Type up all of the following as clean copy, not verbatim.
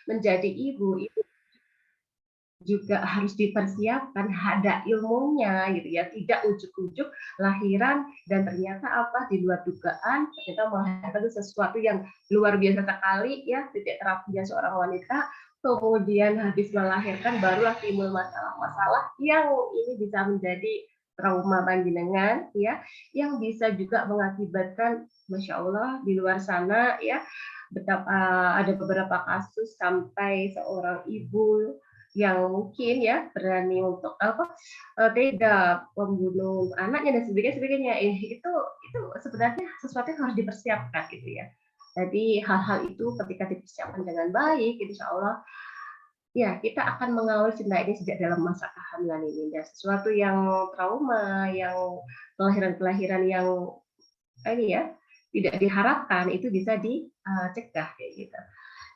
menjadi ibu itu juga harus dipersiapkan, ada ilmunya gitu ya, tidak ujuk-ujuk lahiran dan ternyata apa di luar dugaan ternyata melahirkan sesuatu yang luar biasa sekali ya, titik terapinya seorang wanita, kemudian habis melahirkan barulah timbul masalah-masalah yang ini bisa menjadi trauma panjenengan ya, yang bisa juga mengakibatkan Masya Allah di luar sana ya, betapa ada beberapa kasus sampai seorang ibu yang mungkin ya berani untuk apa tega membunuh anaknya dan sebagainya itu sebenarnya sesuatu yang harus dipersiapkan gitu ya. Jadi hal-hal itu ketika dipersiapkan dengan baik, insya Allah ya kita akan mengawal cinta ini sejak dalam masa kehamilan ini dan sesuatu yang trauma, yang kelahiran-kelahiran yang ini ya tidak diharapkan itu bisa dicegah kayak gitu.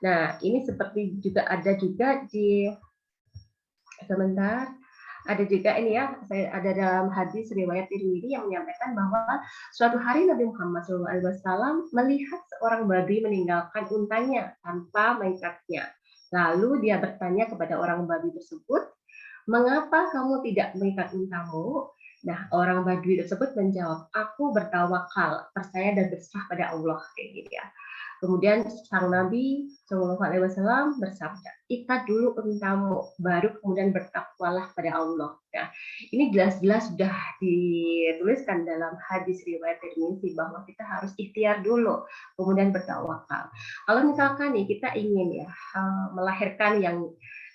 Nah ini seperti juga ada juga di sebentar. Ada juga ini ya, saya ada dalam hadis riwayat Tirmidzi yang menyampaikan bahwa suatu hari Nabi Muhammad SAW melihat seorang babi meninggalkan untanya tanpa mengikatnya. Lalu dia bertanya kepada orang babi tersebut, mengapa kamu tidak mengikat untamu? Nah, orang Badui tersebut menjawab, aku bertawakal, percaya dan berserah pada Allah, kayak gitu ya. Kemudian sang Nabi Shallallahu Alaihi Wasallam bersabda, ikat dulu untamu, baru kemudian bertakwalah pada Allah. Nah, ini jelas-jelas sudah dituliskan dalam hadis riwayat Tirmidzi bahwa kita harus ikhtiar dulu, kemudian bertawakal. Kalau misalkan nih kita ingin ya melahirkan yang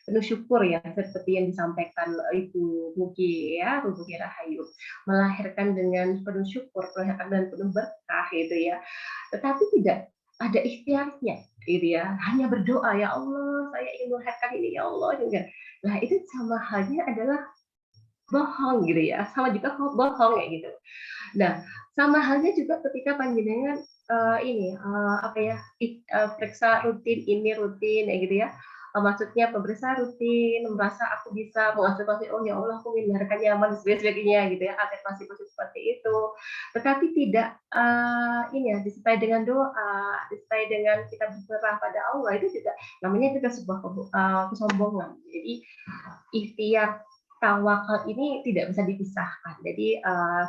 penuh syukur ya seperti yang disampaikan Ibu Mugi ya, Bu Mugi Rahayu, melahirkan dengan penuh syukur, melahirkan dengan penuh berkah gitu ya. Tetapi tidak ada ikhtiarnya gitu ya, hanya berdoa ya Allah saya ingin melahirkan ini ya Allah juga. Nah itu sama halnya adalah bohong gitu ya, sama juga bohong kayak gitu. Nah sama halnya juga ketika panjenengan ini apa ya periksa rutin ini rutin ya gitu ya, maksudnya pemeriksa rutin merasa aku bisa mengafirmasi oh ya Allah aku ingin melahirkan nyaman dan sebagainya gitu ya, afirmasi seperti itu, tetapi tidak ini ya disertai dengan doa, disertai dengan kita berserah pada Allah, itu juga namanya juga sebuah kesombongan. Jadi ikhtiar tawakal ini tidak bisa dipisahkan. Jadi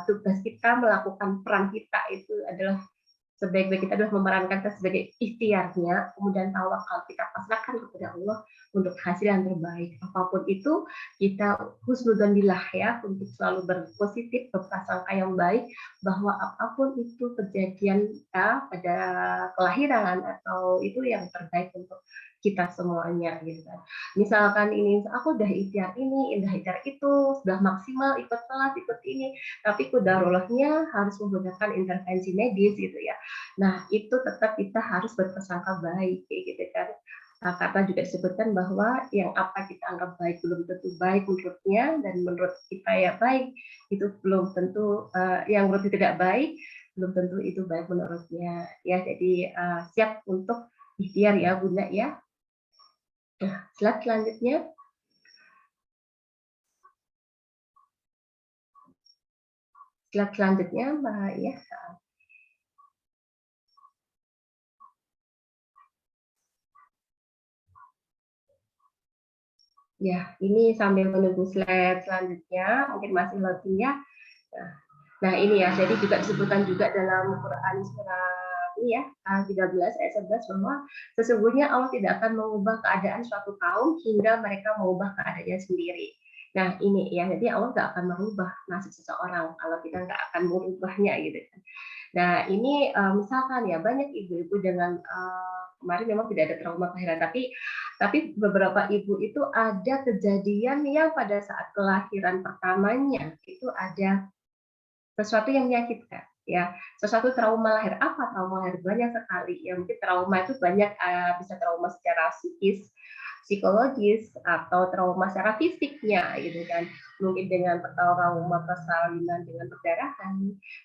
tugas kita melakukan peran kita itu adalah sebaik-baik kita adalah memerankan kita sebagai ikhtiarnya, kemudian tawakal kita pasrahkan kepada Allah untuk hasil yang terbaik. Apapun itu kita husnudzonillah ya, untuk selalu berpositif, berprasangka yang baik bahwa apapun itu kejadian ya, pada kelahiran atau itu yang terbaik untuk kita semuanya gitu kan. Misalkan ini aku udah ikhtiar ini, udah ikhtiar itu, sudah maksimal ikut kelas, ikut ini, tapi kudarullahnya harus menggunakan intervensi medis gitu ya. Nah, itu tetap kita harus berprasangka baik kayak gitu kan. Karena juga disebutkan bahwa yang apa kita anggap baik belum tentu baik menurutnya dan menurut kita ya baik itu belum tentu yang menurut tidak baik belum tentu itu baik menurutnya ya. Jadi siap untuk ikhtiar ya Bunda ya. Nah, slide selanjutnya. Slide selanjutnya Mbak ya. Ya, ini sambil menunggu slide selanjutnya, mungkin masih loading ya. Nah, ini ya, jadi juga disebutkan juga dalam Quran surat ini ya, 13 ayat 11 bahwa sesungguhnya Allah tidak akan mengubah keadaan suatu kaum hingga mereka mengubah keadaannya sendiri. Nah, ini ya, jadi Allah nggak akan merubah nasib seseorang kalau kita nggak akan merubahnya gitu kan. Nah, ini misalkan ya banyak ibu-ibu dengan kemarin memang tidak ada trauma kelahiran, tapi beberapa ibu itu ada kejadian yang pada saat kelahiran pertamanya itu ada sesuatu yang menyakitkan ya, sesuatu trauma lahir. Apa trauma lahir? Banyak sekali ya, mungkin trauma itu banyak bisa trauma secara psikis, psikologis atau trauma secara fisiknya gitu kan, mungkin dengan trauma persalinan dengan perdarahan,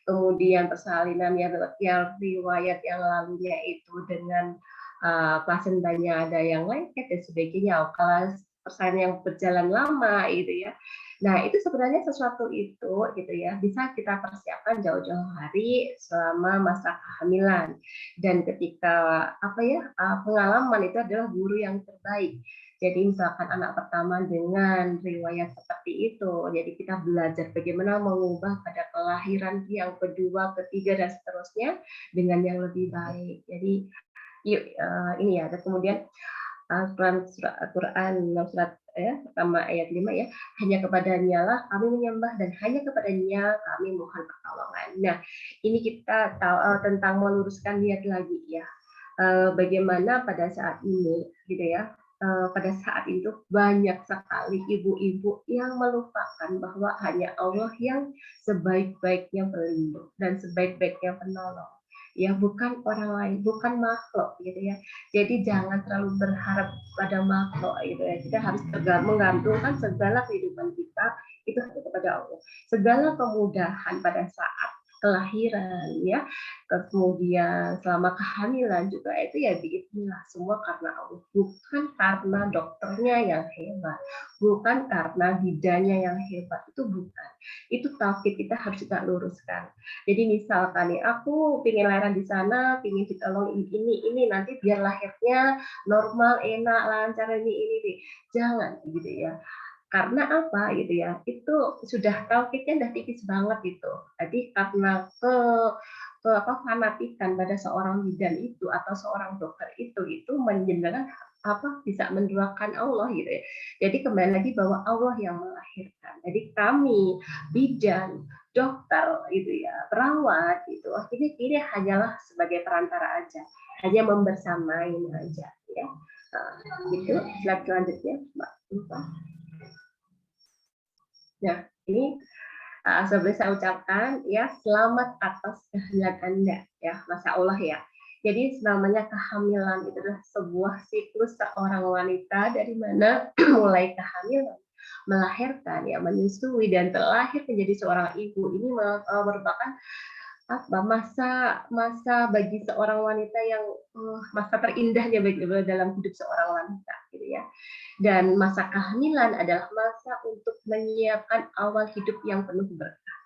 kemudian persalinan yang riwayat yang lalunya itu dengan plasentanya ada yang lengket dan sebagainya, persalinan yang berjalan lama gitu ya. Nah, itu sebenarnya sesuatu itu gitu ya, bisa kita persiapkan jauh-jauh hari selama masa kehamilan. Dan ketika apa ya, pengalaman itu adalah guru yang terbaik. Jadi misalkan anak pertama dengan riwayat seperti itu, jadi kita belajar bagaimana mengubah pada kelahiran yang kedua, ketiga dan seterusnya dengan yang lebih baik. Jadi yuk ini ya, dan kemudian Al-Quran surat ya, pertama ayat 5 ya, hanya kepadanya lah kami menyembah dan hanya kepadanya kami mohon pertolongan. Nah, ini kita tahu tentang meluruskan niat lagi ya. Bagaimana pada saat ini gitu ya, pada saat itu banyak sekali ibu-ibu yang melupakan bahwa hanya Allah yang sebaik-baiknya pelindung dan sebaik-baiknya penolong. Ya, bukan orang lain, bukan makhluk gitu ya. Jadi jangan terlalu berharap pada makhluk gitu ya. Kita harus menggantungkan segala kehidupan kita itu kepada Allah. Segala kemudahan pada saat kelahiran ya, kemudian selama kehamilan juga itu ya biiznillah semua karena Allah, bukan karena dokternya yang hebat, bukan karena bidannya yang hebat, itu bukan. Itu tauhid kita harus kita luruskan. Jadi misalkan nih, aku pingin lahiran di sana, pingin ditolong ini, nanti biar lahirnya normal, enak, lancar, ini nih. Jangan gitu ya. Karena apa gitu ya, itu sudah tauhidnya udah tipis banget gitu. Jadi karena fanatikan pada seorang bidan itu atau seorang dokter itu menjadikan apa bisa menduakan Allah gitu ya. Jadi kembali lagi bahwa Allah yang melahirkan. Jadi kami bidan, dokter itu ya, perawat itu akhirnya ini hanyalah sebagai perantara aja, hanya membersamai aja ya. Gitu. Slide selanjutnya, Mbak. Nah, ini sebelum saya ucapkan ya selamat atas kehamilan Anda ya, Masya Allah ya. Jadi namanya kehamilan itu adalah sebuah siklus seorang wanita dari mana mulai kehamilan, melahirkan ya, menyusui dan terlahir menjadi seorang ibu. Ini merupakan apa masa bagi seorang wanita yang masa terindahnya dalam hidup seorang wanita gitu ya. Dan masa kehamilan adalah masa untuk menyiapkan awal hidup yang penuh berkah.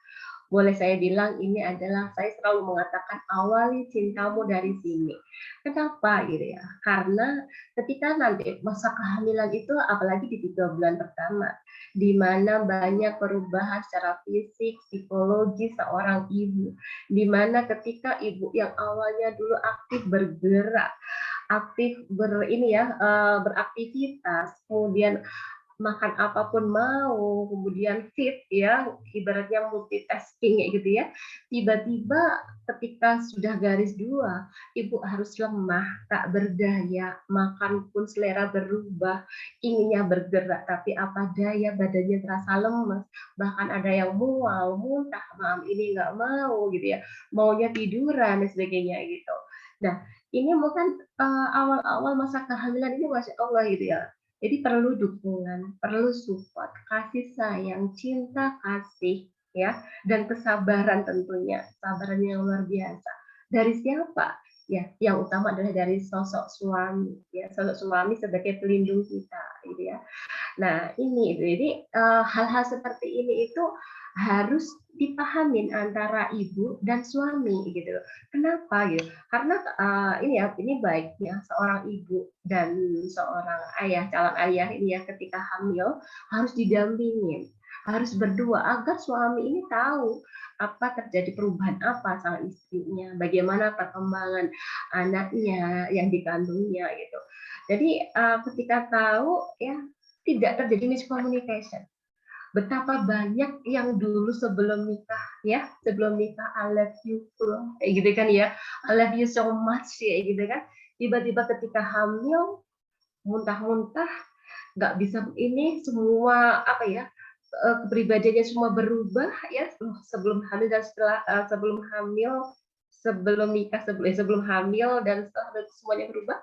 Boleh saya bilang ini adalah, saya selalu mengatakan awali cintamu dari sini. Kenapa gitu ya? Karena ketika nanti masa kehamilan itu, apalagi di 3 bulan pertama, di mana banyak perubahan secara fisik, psikologi seorang ibu, di mana ketika ibu yang awalnya dulu aktif bergerak, aktif beraktivitas, kemudian makan apapun mau, kemudian fit ya, ibaratnya multitasking gitu ya. Tiba-tiba ketika sudah garis 2, ibu harus lemah, tak berdaya, makan pun selera berubah, inginnya bergerak tapi apa daya, badannya terasa lemes, bahkan ada yang mual, muntah, mam ini nggak mau gitu ya, maunya tiduran dan sebagainya gitu. Nah, ini bukan awal-awal masa kehamilan ini Masya Allah gitu ya. Jadi perlu dukungan, perlu support, kasih sayang, cinta kasih, ya, dan kesabaran tentunya, kesabaran yang luar biasa. Dari siapa? Ya, yang utama adalah dari sosok suami, ya, sosok suami sebagai pelindung kita, gitu ya. Nah, ini jadi hal-hal seperti ini itu harus dipahamin antara ibu dan suami gitu. Kenapa gitu? Karena ini baiknya seorang ibu dan seorang ayah, calon ayah ini ya ketika hamil harus didampingin, harus berdua agar suami ini tahu apa terjadi perubahan apa sama istrinya, bagaimana perkembangan anaknya yang dikandungnya gitu. Jadi ketika tahu ya tidak terjadi miscommunication. Betapa banyak yang dulu sebelum nikah ya, sebelum nikah I love you kayak gitu kan ya, I love you so much ya gitu kan. Tiba-tiba ketika hamil muntah-muntah, nggak bisa ini semua apa ya, kepribadiannya semua berubah ya sebelum hamil dan sebelum hamil, sebelum nikah, sebelum hamil dan setelah semuanya berubah.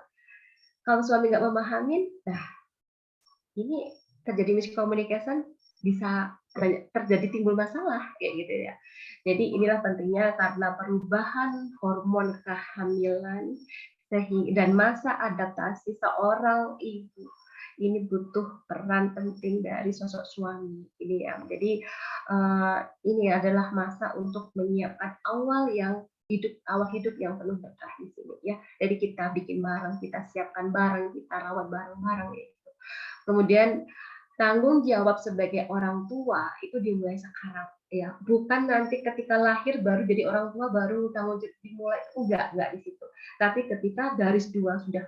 Kalau suami nggak memahami, nah ini terjadi miscommunication, bisa terjadi timbul masalah kayak gitu ya. Jadi inilah pentingnya karena perubahan hormon kehamilan dan masa adaptasi seorang ibu ini butuh peran penting dari sosok suami ini ya. Jadi ini adalah masa untuk menyiapkan awal hidup yang penuh berkah di sini ya. Jadi kita bikin bareng, kita siapkan bareng, kita rawat bareng-bareng gitu. Kemudian tanggung jawab sebagai orang tua itu dimulai sekarang ya, bukan nanti ketika lahir baru jadi orang tua baru tanggung jawab dimulai, enggak di situ. Tapi ketika garis dua sudah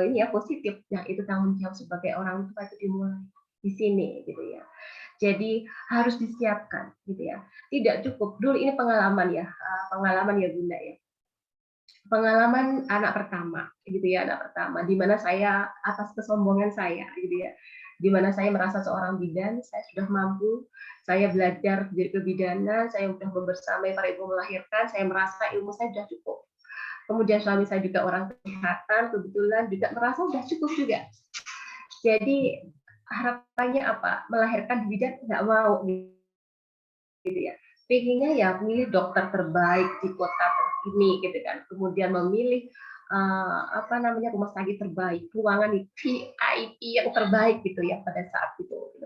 ini ya positif, nah itu tanggung jawab sebagai orang tua itu dimulai di sini gitu ya. Jadi harus disiapkan gitu ya. Tidak cukup dulu, ini pengalaman ya, pengalaman ya Bunda ya. Pengalaman anak pertama gitu ya, anak pertama di mana saya atas kesombongan saya gitu ya. Di mana saya merasa seorang bidan, saya sudah mampu, saya belajar jadi kebidanan, saya sudah membersamai para ibu melahirkan, saya merasa ilmu saya sudah cukup. Kemudian suami saya juga orang kesehatan, kebetulan juga merasa sudah cukup juga. Jadi harapannya apa? Melahirkan di bidan nggak mau gitu ya. Pengennya ya milih dokter terbaik di kota ini gitu kan. Kemudian memilih rumah sakit terbaik, ruangan VIP yang terbaik gitu ya pada saat itu. Gitu.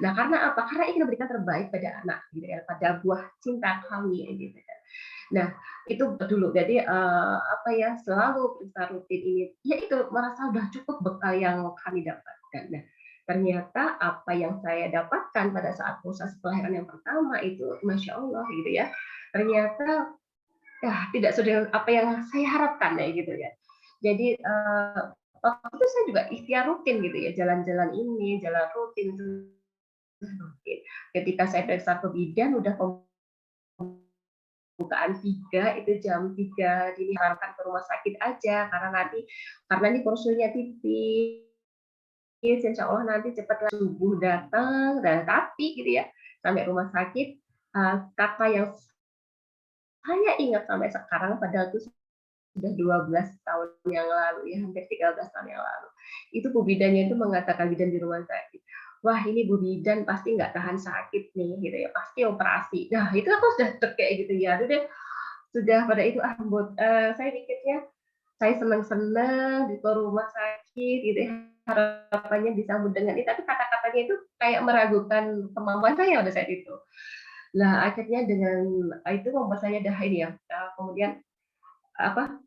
Nah karena apa? Karena ingin memberikan terbaik pada anak gitu ya, pada buah cinta kami gitu kan. Nah itu dulu. Jadi selalu periksa rutin ini. Ya itu merasa udah cukup bekal yang kami dapatkan. Nah ternyata apa yang saya dapatkan pada saat proses kelahiran yang pertama itu, masya Allah gitu ya. Ternyata ya tidak sesuai apa yang saya harapkan ya gitu ya. Jadi waktu itu saya juga ikhtiar rutin gitu ya, jalan-jalan ini, jalan rutin rutin. Ketika saya periksa ke bidan udah pembukaan 3 itu jam 3 diharapkan ke rumah sakit aja karena ini porsinya tipis. Insya Allah nanti cepat subuh datang dan tapi gitu ya sampai rumah sakit kata yang saya ingat sampai sekarang padahal itu sudah 12 tahun yang lalu ya, hampir 13 tahun yang lalu. Itu Bu Bidannya itu mengatakan, bidan di rumah sakit, wah ini Bu Bidan pasti nggak tahan sakit nih gitu ya, pasti operasi. Nah itu aku sudah kayak gitu ya, udah sudah pada itu saya pikirnya saya senang-senang di rumah sakit gitu ya, harapannya disambut dengan itu, tapi kata-katanya itu kayak meragukan kemampuan saya pada saat itu. Nah akhirnya dengan itu membuat saya dah ini ya, kemudian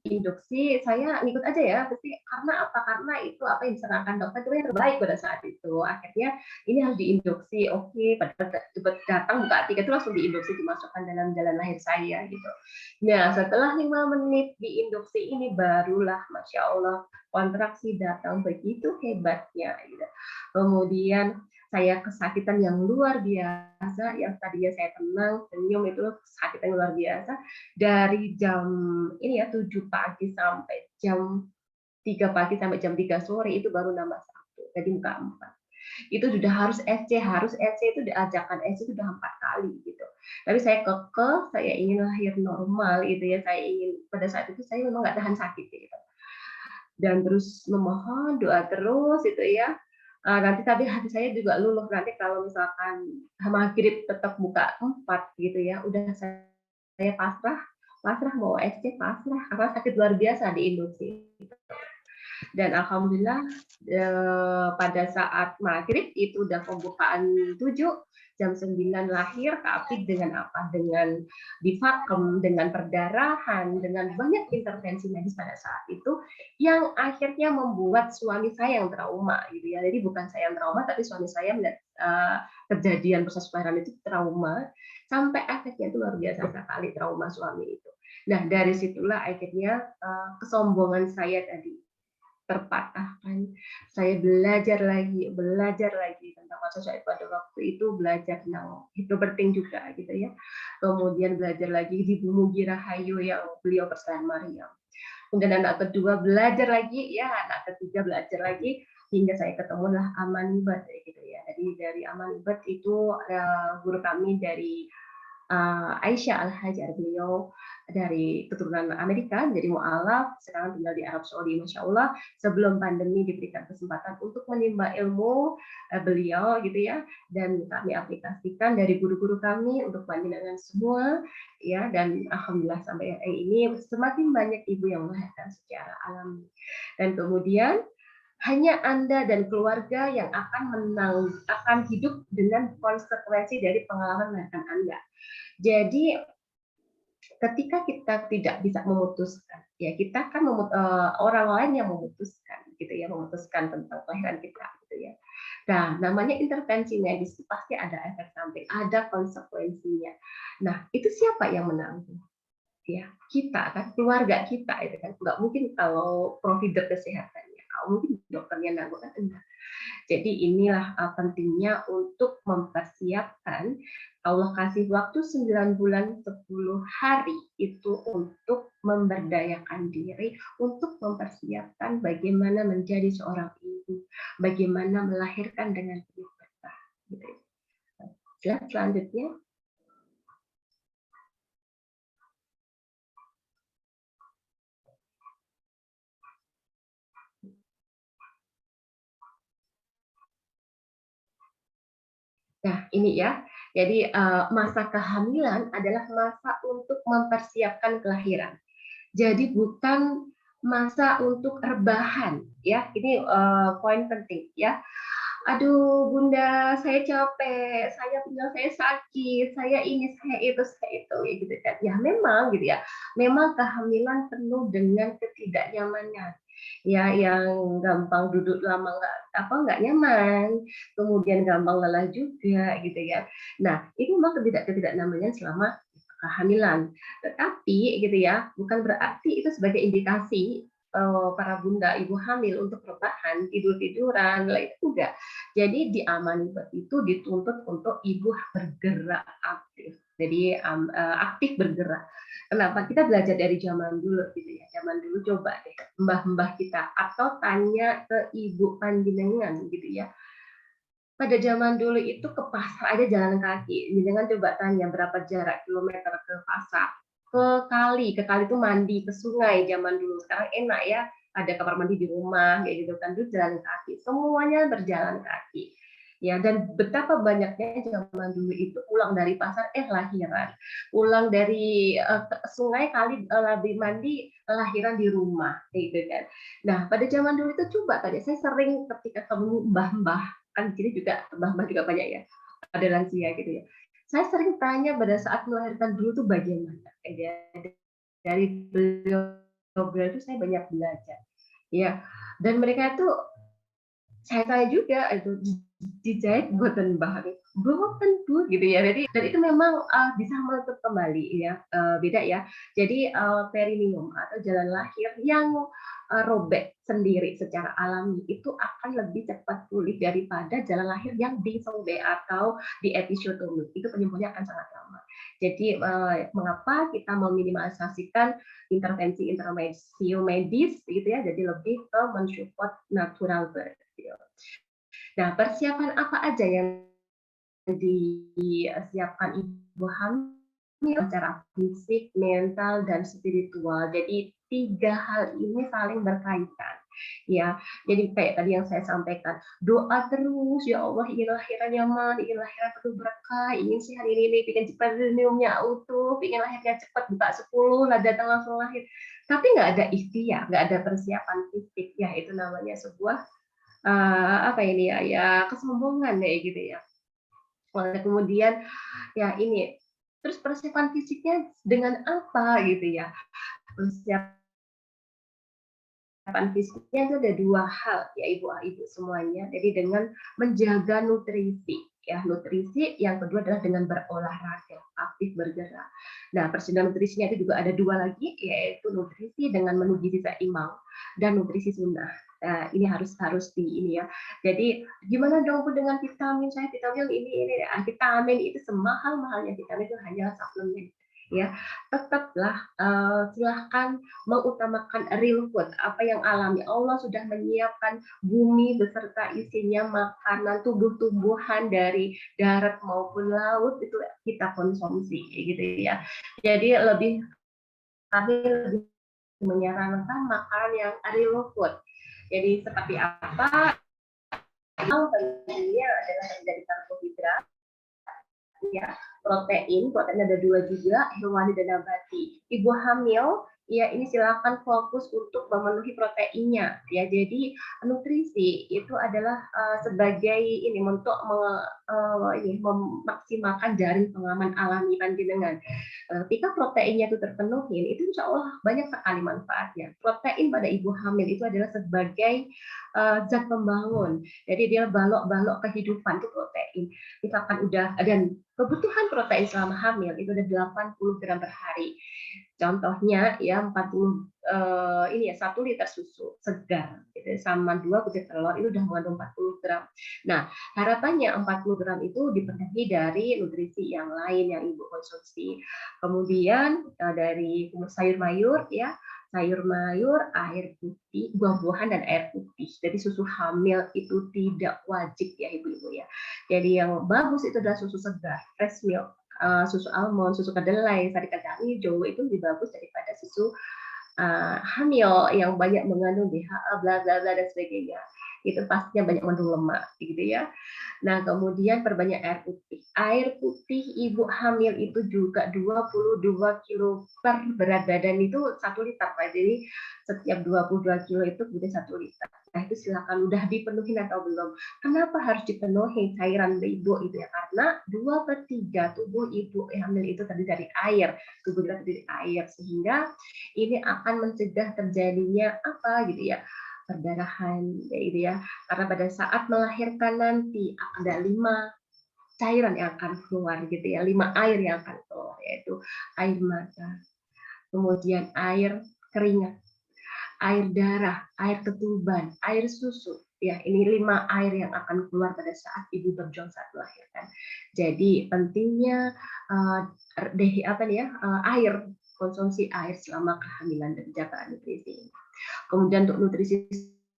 induksi saya ngikut aja ya, pasti karena apa? Karena itu apa yang disarankan dokter itu yang terbaik pada saat itu. Akhirnya ini harus diinduksi, oke, pada cepat datang buka tiket itu langsung diinduksi dimasukkan dalam jalan lahir saya gitu. Nah setelah 5 menit diinduksi ini barulah masya Allah kontraksi datang begitu hebatnya gitu. Kemudian saya kesakitan yang luar biasa, yang tadinya saya tenang, senyum itu kesakitan yang luar biasa. Dari jam ini ya 7 pagi sampai jam 3 pagi sampai jam 3 sore itu baru nambah 1, jadi muka 4. Itu sudah harus SC itu diajarkan SC sudah 4 kali gitu. Tapi saya kekeh, saya ingin lahir normal gitu ya, saya ingin pada saat itu saya memang nggak tahan sakit gitu. Dan terus memohon, doa terus itu ya. Nanti tapi hati saya juga luluh nanti kalau misalkan maghrib tetap buka 4 gitu ya, udah saya pasrah mau SC pasrah karena sakit luar biasa di induksi. Dan alhamdulillah pada saat maghrib itu udah pembukaan 7, jam 9 lahir Kak dengan apa? Dengan divakum, dengan perdarahan, dengan banyak intervensi medis pada saat itu yang akhirnya membuat suami saya yang trauma gitu ya. Jadi bukan saya yang trauma tapi suami saya melihat kejadian proses kelahiran itu trauma sampai akhirnya itu luar biasa sekali trauma suami itu. Nah dari situlah akhirnya kesombongan saya tadi terpatahkan. Saya belajar lagi tentang kasus saya pada waktu itu, belajar tentang hipnobirthing juga gitu ya. Kemudian belajar lagi di Bu Mugi Rahayu yang beliau persalinan Maryam. Kemudian anak kedua belajar lagi, ya anak ketiga belajar lagi hingga saya ketemulah Amanibat gitu ya. Jadi dari Amanibat itu guru kami dari Aisyah Al-Hajar, beliau dari keturunan Amerika, jadi mu'alaf, sekarang tinggal di Arab Saudi, Masya Allah, sebelum pandemi diberikan kesempatan untuk menimba ilmu beliau gitu ya, dan kami aplikasikan dari guru-guru kami untuk panjenengan semua, ya, dan alhamdulillah sampai ini semakin banyak ibu yang melahirkan secara alami. Dan kemudian Hanya Anda dan keluarga yang akan hidup dengan konsekuensi dari pengalaman makan Anda. Jadi ketika kita tidak bisa memutuskan, ya kita kan orang lain yang memutuskan, gitu ya, memutuskan tentang kelahiran kita, gitu ya. Nah, namanya intervensi medis itu pasti ada efek samping, ada konsekuensinya. Nah, itu siapa yang menanggung? Ya, kita kan, keluarga kita itu kan. Nggak mungkin kalau provider kesehatannya, mungkin dokternya nanggung kan enggak. Jadi inilah pentingnya untuk mempersiapkan. Allah kasih waktu 9 bulan 10 hari itu untuk memberdayakan diri, untuk mempersiapkan bagaimana menjadi seorang ibu, bagaimana melahirkan dengan penuh berkah. Gitu. Slide selanjutnya. Nah, ini ya. Jadi masa kehamilan adalah masa untuk mempersiapkan kelahiran. Jadi bukan masa untuk rebahan, ya. Ini poin penting, ya. Aduh, Bunda, saya capek, saya sakit, saya ini, saya itu, ya gitu kan. Ya memang gitu ya. Memang kehamilan penuh dengan ketidaknyamanan. Ya, yang gampang duduk lama nggak nyaman, kemudian gampang lelah juga gitu ya. Nah, ini memang ketidaknyamanan selama kehamilan. Tetapi gitu ya, bukan berarti itu sebagai indikasi para bunda ibu hamil untuk rebahan, tidur-tiduran, itu enggak. Jadi diamani itu dituntut untuk ibu bergerak aktif. Jadi aktif bergerak. Kenapa? Kita belajar dari zaman dulu gitu ya. Zaman dulu coba deh mbah-mbah kita atau tanya ke ibu panjenengan gitu ya. Pada zaman dulu itu ke pasar aja jalan kaki. Jangan coba tanya berapa jarak kilometer ke pasar. Ke kali itu mandi, ke sungai zaman dulu. Sekarang enak ya, ada kamar mandi di rumah kayak gitu kan. Dulu jalan kaki, semuanya berjalan kaki. Ya, dan betapa banyaknya zaman dulu itu pulang dari pasar lahiran. Pulang dari sungai kali lebih mandi lahiran di rumah gitu kan. Nah, pada zaman dulu itu coba tadi saya sering ketika ketemu mbah-mbah, kan di sini juga mbah-mbah juga banyak ya, ada lansia gitu ya. Saya sering tanya pada saat melahirkan dulu tuh bagaimana. Dari beliau itu saya banyak belajar. Ya, dan mereka itu saya tanya juga itu dijahit buatan bahan buatan tuh gitu ya. Jadi dan itu memang bisa menutup kembali ya, beda ya. Jadi perineum atau jalan lahir yang robek sendiri secara alami itu akan lebih cepat pulih daripada jalan lahir yang disobek atau di episiotomi. Itu penyembuhannya akan sangat lama. Jadi mengapa kita meminimalisasikan intervensi medis gitu ya, jadi lebih ke mensupport natural birth. Nah, persiapan apa aja yang disiapkan ibu hamil secara fisik, mental, dan spiritual. Jadi 3 hal ini saling berkaitan. Ya, jadi kayak tadi yang saya sampaikan, doa terus, ya Allah ingin lahiran nyaman, ingin lahiran penuh berkah, ingin sih hari ini, ingin cepat perineumnya utuh, ingin lahirnya cepat buka 10, lah datang langsung lahir. Tapi nggak ada ikhtiar, nggak ada persiapan fisik, ya itu namanya sebuah apa ini ya kesombongan kayak gitu ya. Kemudian ya ini terus persiapan fisiknya dengan apa gitu ya. Persiapan fisiknya itu ada 2 hal ya ibu-ibu semuanya. Jadi dengan menjaga nutrisi ya, nutrisi yang kedua adalah dengan berolahraga, aktif bergerak. Nah, persiapan nutrisinya itu juga ada 2 lagi, yaitu nutrisi dengan menu gizi seimbang dan nutrisi sunnah. Nah, ini harus di ini ya. Jadi gimana dong dengan vitamin? Saya vitamin ini. Vitamin itu semahal-mahalnya vitamin itu hanya suplemen ya. Tetaplah silahkan mengutamakan real food, apa yang alami. Allah sudah menyiapkan bumi beserta isinya makanan tumbuh-tumbuhan dari darat maupun laut itu kita konsumsi gitu ya. Jadi kami lebih menyarankan makanan yang real food. Jadi seperti apa? Tentunya adalah dari karbohidrat, ya, protein ada 2 juga, hewani dan nabati. Ibu hamil ya ini silakan fokus untuk memenuhi proteinnya ya. Jadi nutrisi itu adalah sebagai ini untuk memaksimalkan jaring pengaman alami panjenengan. Ketika proteinnya itu terpenuhi, itu insya Allah banyak sekali manfaatnya. Protein pada ibu hamil itu adalah sebagai zat pembangun. Jadi dia balok-balok kehidupan itu protein. Misalkan udah, dan kebutuhan protein selama hamil itu ada 80 gram per hari. Contohnya ya 40 ini ya 1 liter susu segar gitu, sama 2 butir telur itu udah mengandung 40 gram. Nah, harapannya 40 gram itu dipenuhi dari nutrisi yang lain yang ibu konsumsi. Kemudian dari sayur mayur ya, sayur mayur, air putih, buah-buahan dan air putih. Jadi susu hamil itu tidak wajib ya ibu-ibu ya. Jadi yang bagus itu adalah susu segar, fresh milk, susu almond, susu kedelai, sari kacang hijau itu lebih bagus daripada susu hamil yang banyak mengandung DHA, bla bla bla dan sebagainya. Itu pastinya banyak mengandung lemak, gitu ya. Nah, kemudian perbanyak air putih. Air putih ibu hamil itu juga 22 kilo per berat badan itu 1 liter, Pak. Jadi setiap 22 kilo itu kemudian 1 liter. Nah, itu silakan udah dipenuhi atau belum. Kenapa harus dipenuhi cairan ibu itu ya? Karena 2/3 tubuh ibu hamil itu terdiri dari air. Tubuh kita terdiri dari air, sehingga ini akan mencegah terjadinya apa gitu ya, perdarahan gitu ya. Karena pada saat melahirkan nanti ada 5 cairan yang akan keluar gitu ya, 5 air yang akan keluar, yaitu air mata, kemudian air keringat, air darah, air ketuban, air susu. Ya, ini 5 air yang akan keluar pada saat ibu berjuang saat melahirkan. Jadi pentingnya air, konsumsi air selama kehamilan dan jaga nutrisi. Kemudian untuk nutrisi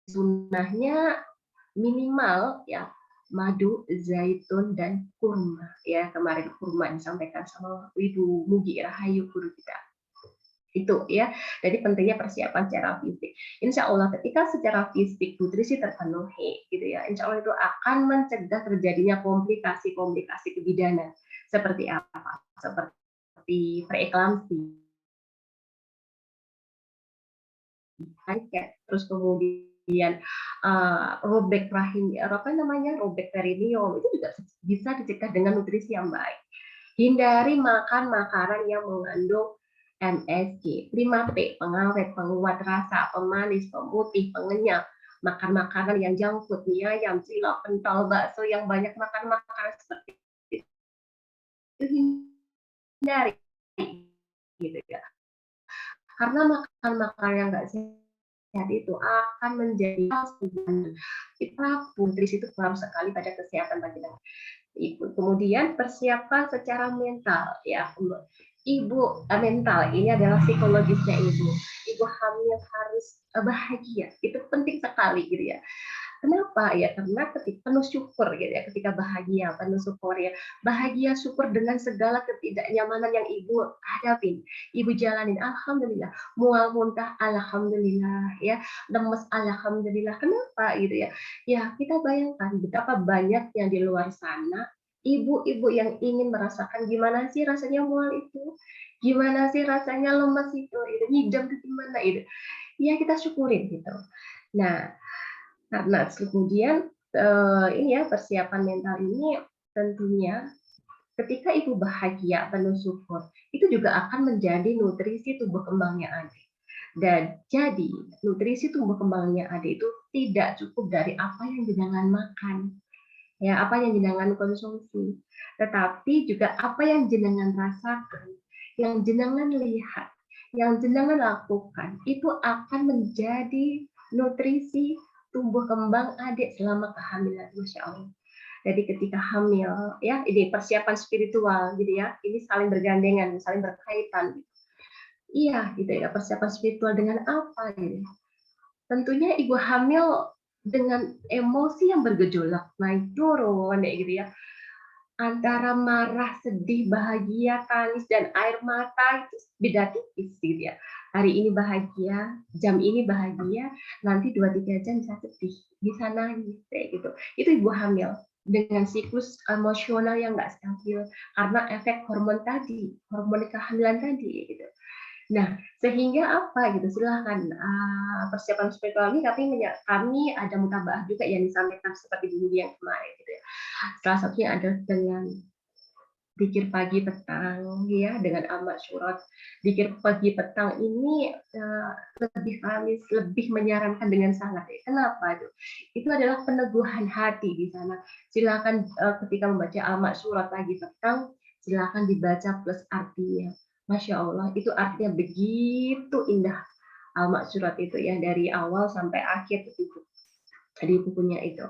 sunnahnya minimal ya madu, zaitun dan kurma ya. Kemarin kurma disampaikan sama Ibu Mugi Rahayu guru kita. Itu ya. Jadi pentingnya persiapan secara fisik. Insya Allah ketika secara fisik nutrisi terpenuhi gitu ya, insya Allah itu akan mencegah terjadinya komplikasi-komplikasi kebidanan. Seperti apa? Seperti preeklamsi, terus kemudian robek rahim, robek perineum, itu juga bisa dicegah dengan nutrisi yang baik. Hindari makan makanan yang mengandung MSG, 5P, pengawet, penguat rasa, pemanis, pemutih, pengenyal. Makan makanan yang junk food, mie ayam, cilok, pentol, bakso, yang banyak makan makanan seperti itu hindari gitu ya. Karena makan makanan yang nggak sehat itu akan menjadi kita nutrisi itu pengaruh sekali pada kesehatan baginda. Kemudian persiapan secara mental ya. Ibu mental ini adalah psikologisnya ibu. Ibu hamil harus bahagia. Itu penting sekali gitu ya. Kenapa ya? Karena ketika penuh syukur gitu ya, ketika bahagia, penuh syukur ya. Bahagia syukur dengan segala ketidaknyamanan yang ibu hadapin. Ibu jalanin, alhamdulillah. Mual muntah, alhamdulillah ya. Lemes, alhamdulillah. Kenapa gitu ya? Ya, kita bayangkan betapa banyak yang di luar sana ibu-ibu yang ingin merasakan gimana sih rasanya mual itu, gimana sih rasanya lemes itu ngidam itu gimana itu. Ya kita syukurin gitu. Nah, karena kemudian ini ya persiapan mental ini tentunya ketika ibu bahagia penuh syukur itu juga akan menjadi nutrisi tumbuh kembangnya adik. Dan jadi nutrisi tumbuh kembangnya adik itu tidak cukup dari apa yang jenengan makan, ya apa yang jenengan konsumsi, tetapi juga apa yang jenengan rasakan, yang jenengan lihat, yang jenengan lakukan itu akan menjadi nutrisi tumbuh kembang adik selama kehamilan, Masya Allah. Jadi ketika hamil, ya ini persiapan spiritual, gitu ya, ini saling bergandengan, saling berkaitan. Iya, gitu ya, persiapan spiritual dengan apa? Gitu. Tentunya ibu hamil dengan emosi yang bergejolak, naik turun, gitu ya. Antara marah, sedih, bahagia, tangis, dan air mata itu beda tipis gitu ya. Hari ini bahagia, jam ini bahagia, nanti 2-3 jam bisa sedih, bisa nangis kayak gitu. Itu ibu hamil dengan siklus emosional yang nggak stabil karena efek hormon tadi, hormon kehamilan tadi gitu. Nah, sehingga apa gitu, silahkan, persiapan spiritual ini kami ada mutabaah juga yang disampaikan seperti di minggu yang kemarin gitu ya. Salah satunya adalah dengan zikir pagi petang ya, dengan amal syurat. Zikir pagi petang ini, lebih menyarankan dengan sangat ya. Kenapa itu? Itu adalah peneguhan hati di sana. Silakan, ketika membaca amal syurat pagi petang, silakan dibaca plus artinya. Masya Allah, itu artinya begitu indah amal syurat itu ya, dari awal sampai akhir di bukunya itu.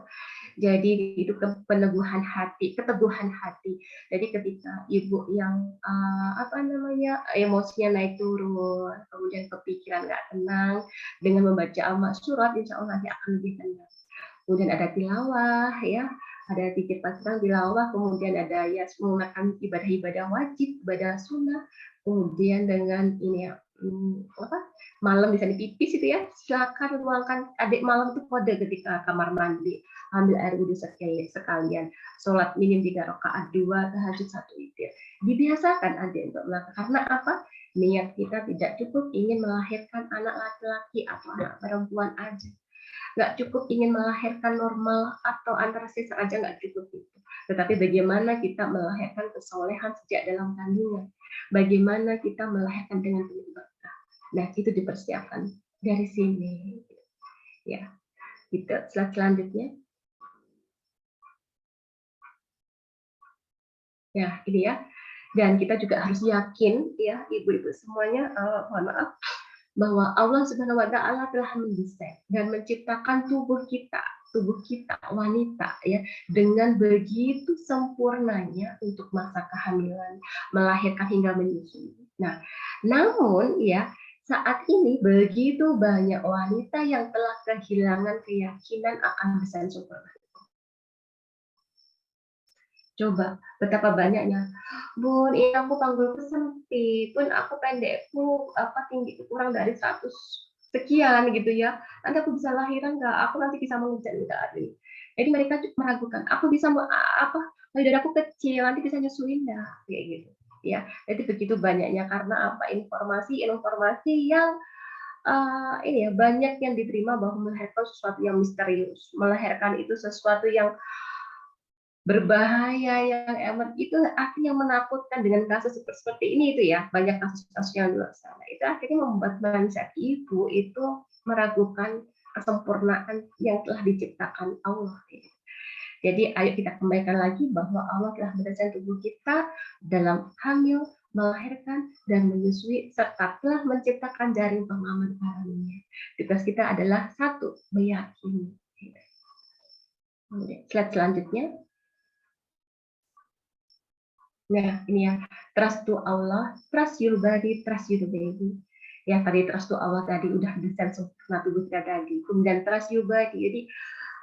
Jadi itu peneguhan hati, keteguhan hati. Jadi ketika ibu yang emosinya naik turun, kemudian kepikiran nggak tenang, dengan membaca amal surat, insya Allah nanti akan lebih tenang. Kemudian ada tilawah, ya, ada zikir pasrah tilawah, kemudian ada ya menggunakan ibadah-ibadah wajib, ibadah sunnah, kemudian dengan ini ya, malam bisa dipipis itu ya, silakan luangkan adik malam itu kode ketika kamar mandi, ambil air wudhu sekalian, sholat minim 3 rakaat, 2 tahajud 1 witir. Dibiasakan adik untuk melakukan, karena apa? Niat kita tidak cukup ingin melahirkan anak laki-laki atau anak perempuan aja, nggak cukup ingin melahirkan normal atau antara sesar aja, nggak cukup itu. Tetapi bagaimana kita melahirkan kesolehan sejak dalam kandungan, bagaimana kita melahirkan dengan penuh berkah. Nah, itu dipersiapkan dari sini. Ya, gitu. Slide selanjutnya. Ya, ini ya. Dan kita juga harus yakin, ya, ibu-ibu semuanya, mohon maaf, bahwa Allah Subhanahu wa Ta'ala telah mendesain dan menciptakan tubuh kita wanita ya, dengan begitu sempurnanya untuk masa kehamilan, melahirkan hingga menyusui. Nah, namun ya, saat ini begitu banyak wanita yang telah kehilangan keyakinan akan desain sempurna. Coba betapa banyaknya, Bun, ini aku panggulku sempit, Bun, aku pendekku tinggi kurang dari 100 sekian gitu ya. Nanti aku bisa lahiran nggak? Aku nanti bisa mengejar nggak? Jadi mereka meragukan, aku bisa payudaraku kecil, nanti bisa nyusuin nggak? Kayak gitu. Ya, jadi begitu banyaknya karena apa? Informasi yang ini ya, banyak yang diterima bahwa melahirkan sesuatu yang misterius, melahirkan itu sesuatu yang berbahaya, yang itu akhirnya menakutkan. Dengan kasus seperti ini itu ya, banyak kasus-kasus yang di luar sana, itu akhirnya membuat mindset ibu itu meragukan kesempurnaan yang telah diciptakan Allah. Jadi ayo kita kembalikan lagi bahwa Allah telah mendesain tubuh kita dalam hamil, melahirkan, dan menyusui, serta telah menciptakan jaring pengaman karunia. Tugas kita adalah satu, meyakini. Slide selanjutnya. Nah, ini ya, trust to Allah, trust your body, trust your baby. Ya, tadi trust to Allah tadi udah desain sempurna tubuh kita tadi. Kemudian trust your body. Jadi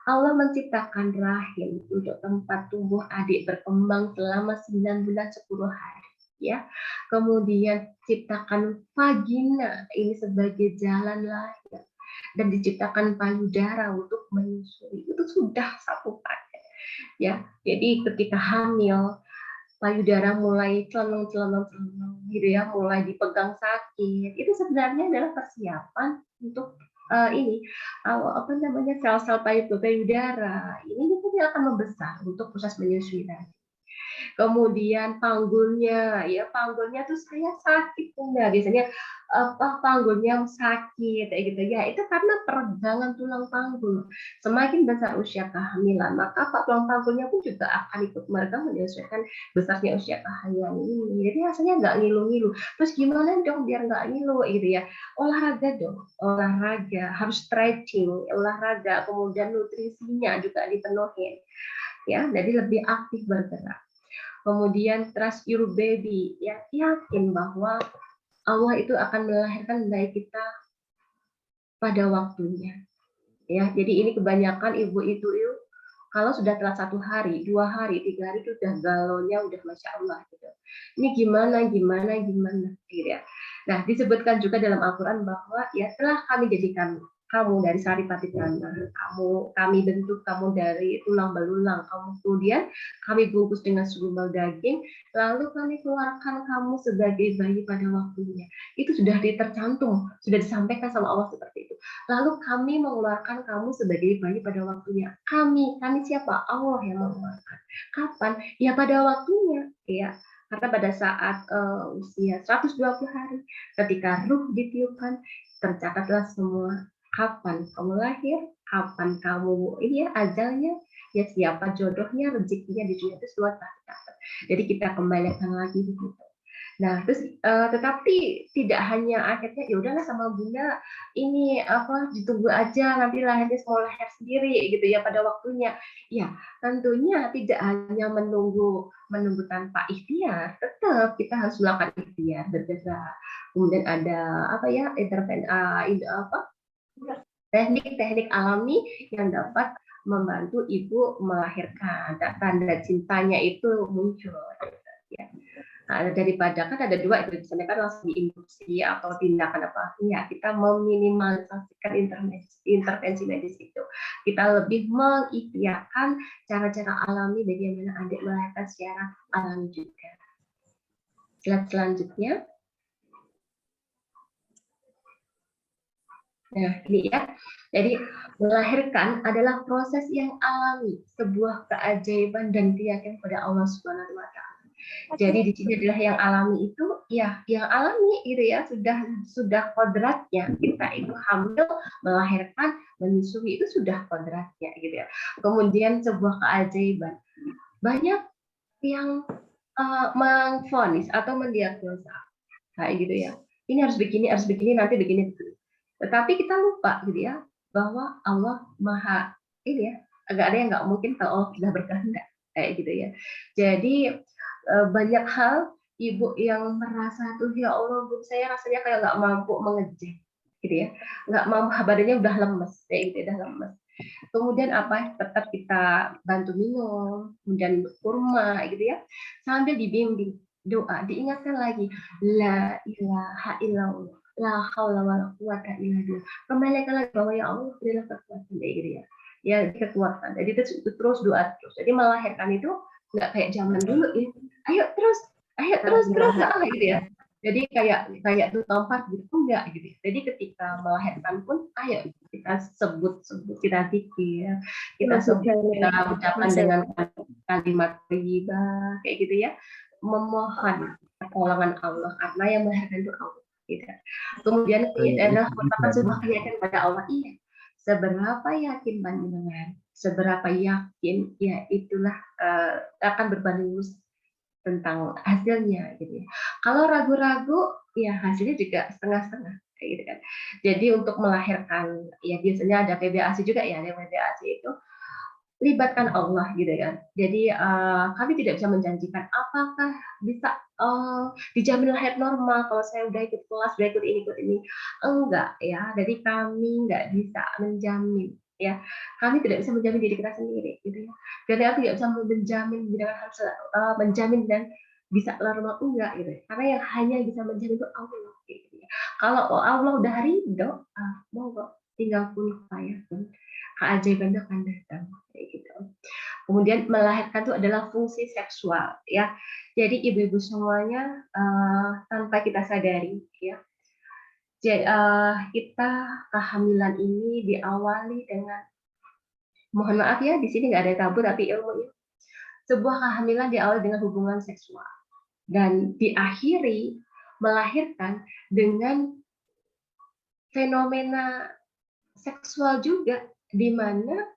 Allah menciptakan rahim untuk tempat tubuh adik berkembang selama 9 bulan 10 hari. Ya, kemudian ciptakan vagina ini sebagai jalan lahir, dan diciptakan payudara untuk menyusui. Itu sudah satu paket. Ya, jadi ketika hamil, payudara mulai celeng gitu ya, mulai dipegang sakit, itu sebenarnya adalah persiapan untuk sel-sel payudara ini akan membesar untuk proses menyusui tadi. Kemudian panggulnya tuh saya sakit Bunda, biasanya panggulnya sakit kayak gitu ya, itu karena peregangan tulang panggul. Semakin besar usia kehamilan, maka tulang panggulnya pun juga akan ikut meregang menyesuaikan besarnya usia kehamilan ini. Jadi rasanya nggak ngilu-ngilu. Terus gimana dong biar nggak ngilu gitu ya? Olahraga dong, olahraga, harus stretching, olahraga, kemudian nutrisinya juga dipenuhi ya, jadi lebih aktif bergerak. Kemudian trust your baby, ya, yakin bahwa Allah itu akan melahirkan bayi kita pada waktunya. Ya, jadi ini kebanyakan ibu itu kalau sudah telat 1 hari, 2 hari, 3 hari itu udah galonya udah masya Allah gitu. Ini gimana gitu ya. Nah, disebutkan juga dalam Al-Quran bahwa ya telah kami jadikan kamu dari saripati tanah, kami bentuk kamu dari tulang belulang, kemudian kami bungkus dengan segumpal daging, lalu kami keluarkan kamu sebagai bayi pada waktunya. Itu sudah tercantum, sudah disampaikan sama Allah seperti itu. Lalu kami mengeluarkan kamu sebagai bayi pada waktunya. Kami siapa? Allah yang mengeluarkan. Kapan? Ya pada waktunya, ya. Karena pada saat usia 120 hari, ketika ruh ditiupkan, tercatatlah semua. Kapan kamu lahir, kapan kamu ajalnya, ya siapa jodohnya, rezekinya di dunia itu semua tercatat. Jadi kita kembalikan lagi begitu. Nah, terus tetapi tidak hanya akhirnya ya udahlah sama Bunda ini ditunggu aja nanti lahirnya semua lahir sendiri gitu ya pada waktunya. Ya, tentunya tidak hanya menunggu tanpa ikhtiar, tetap kita harus melakukan ikhtiar bergerak. Kemudian ada intervensi teknik-teknik alami yang dapat membantu ibu melahirkan. Tanda cintanya itu muncul. Ya. Nah, daripada kan ada dua itu misalnya kan langsung diinduksi atau tindakan apa ya, kita meminimalisasikan intervensi medis itu, kita lebih mengikhtiarkan cara-cara alami bagaimana adik melahirkan secara alami juga. Slide selanjutnya. Nah, ini ya. Jadi melahirkan adalah proses yang alami, sebuah keajaiban dan keyakinan pada Allah Subhanahu wa taala. Jadi di sini adalah yang alami itu ya, yang alami itu ya sudah kodratnya kita itu hamil, melahirkan, menyusui itu sudah kodratnya gitu ya. Kemudian sebuah keajaiban. Banyak yang memvonis atau mendiagnosa kayak gitu ya. Ini harus begini, nanti begini. Tetapi kita lupa gitu ya bahwa Allah Maha ini ya, agak ada yang nggak mungkin kalau Allah sudah berkehendak kayak gitu ya. Jadi banyak hal ibu yang merasa tuh ya Allah Bu, saya rasanya kayak nggak mampu mengejek gitu ya, nggak mampu, badannya udah lemes kayak gitu, udah lemes. Kemudian tetap kita bantu minum, kemudian kurma gitu ya, sambil dibimbing doa, diingatkan lagi la ilaha illallah, la haula wala quwata illa billah. Kembalikan lagi bahwa ya Allah berilah kekuatan kayak gitu ya. Ya kekuatan. Jadi terus doa terus. Jadi melahirkan itu nggak kayak zaman dulu ya. Ayo terus gitu ya. Jadi kayak tuh tempat gitu enggak gitu. Jadi ketika melahirkan pun ayo kita sebut kita pikir, kita ucapkan dengan kalimat thayyibah kayak gitu ya. Memohon pertolongan Allah karena yang melahirkan itu Allah. Gitu. Kemudian adalah merupakan sebuah keyakinan pada Allah. Iya. Seberapa yakin panjenengan, seberapa yakin ya itulah akan berbanding lurus tentang hasilnya gitu ya. Kalau ragu-ragu ya hasilnya juga setengah-setengah kayak gitu kan. Jadi untuk melahirkan ya biasanya ada PBASI juga ya, ada PBASI itu libatkan Allah gitu kan. Jadi kami tidak bisa menjanjikan apakah bisa dijamin lahir normal kalau saya udah ikut kelas, udah ikut ini, enggak ya. Jadi kami nggak bisa menjamin ya. Kami tidak bisa menjamin diri kita sendiri gitu ya. Dan kami tidak bisa menjamin harus menjamin dan bisa normal enggak gitu. Karena yang hanya bisa menjamin itu Allah gitu ya. Kalau Allah udah ridho, monggo tinggal pun fayakun. Keajaiban itu akan datang kayak gitu. Kemudian melahirkan itu adalah fungsi seksual ya. Jadi ibu-ibu semuanya tanpa kita sadari ya. Jadi, kita kehamilan ini diawali dengan, mohon maaf ya di sini nggak ada tabu tapi ilmu ya. Sebuah kehamilan diawali dengan hubungan seksual dan diakhiri melahirkan dengan fenomena seksual juga, di mana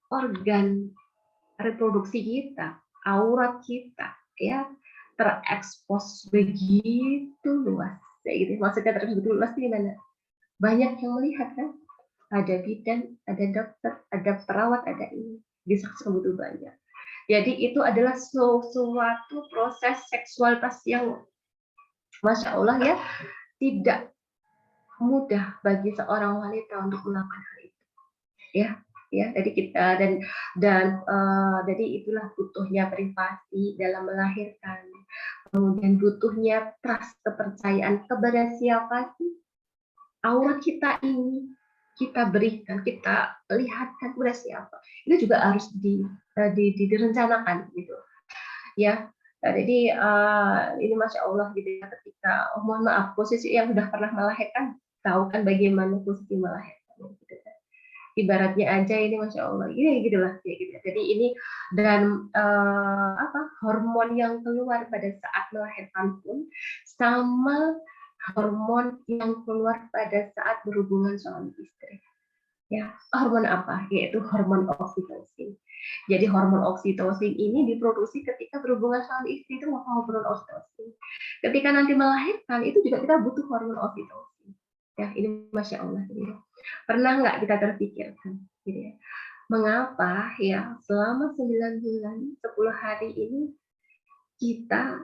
organ reproduksi kita, aurat kita ya terekspos begitu luas kayak gitu. Maksudnya terekspos begitu luas di mana banyak yang melihat kan, ada bidan, ada dokter, ada perawat, ada ini, disaksikan begitu banyak. Jadi itu adalah suatu proses seksualitas yang Masya Allah ya, tidak mudah bagi seorang wanita untuk melakukan hal itu ya. Jadi kita jadi itulah butuhnya privasi dalam melahirkan, kemudian butuhnya trust, kepercayaan kepada siapa sih aurat kita ini, kita berikan, kita lihatkan udah siapa. Itu juga harus direncanakan gitu ya. Jadi ini masya Allah gitu ya, ketika mohon maaf posisi yang sudah pernah melahirkan tahu kan bagaimana posisi melahirkan gitu kan. Ibaratnya aja ini masya Allah ini gitulah kayak gitu. Jadi ini dan hormon yang keluar pada saat melahirkan pun sama hormon yang keluar pada saat berhubungan suami istri. Ya, hormon apa? Yaitu hormon oksitosin. Jadi hormon oksitosin ini diproduksi ketika berhubungan suami istri, itu hormon oksitosin. Ketika nanti melahirkan itu juga kita butuh hormon oksitosin. Ya, ini masya Allah. Ya. Pernah nggak kita terpikirkan, gitu ya? Mengapa ya selama 9 bulan 10 hari ini kita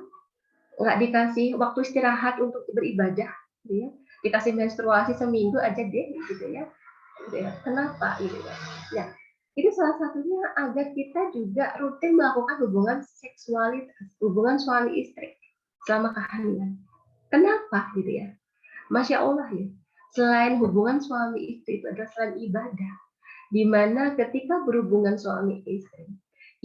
nggak dikasih waktu istirahat untuk beribadah, gitu ya? Dikasih menstruasi seminggu aja deh, gitu ya? Kenapa gitu ya? Ya, itu salah satunya agar kita juga rutin melakukan hubungan seksualitas, hubungan suami istri selama kehamilan. Kenapa gitu ya? Masya Allah ya. Selain hubungan suami istri itu adalah selain ibadah, di mana ketika berhubungan suami istri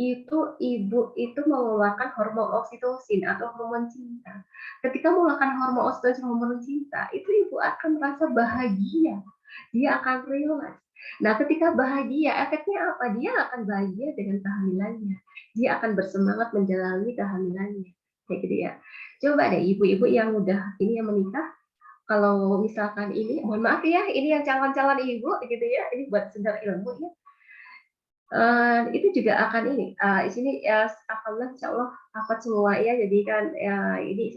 itu ibu itu mengeluarkan hormon oksitosin atau hormon cinta. Ketika mengeluarkan hormon oksitosin, hormon cinta, itu ibu akan merasa bahagia. Dia akan relax. Nah, ketika bahagia, efeknya apa? Dia akan bahagia dengan kehamilannya. Dia akan bersemangat menjalani kehamilannya. Kayak gitu ya. Coba deh ibu-ibu yang udah ini yang menikah, kalau misalkan ini, mohon maaf ya, ini yang calon-calon ibu gitu ya, ini buat sekedar ilmu ya. Itu juga akan ini, di sini ya alhamdulillah insyaallah dapat semua ya, jadi kan ya ini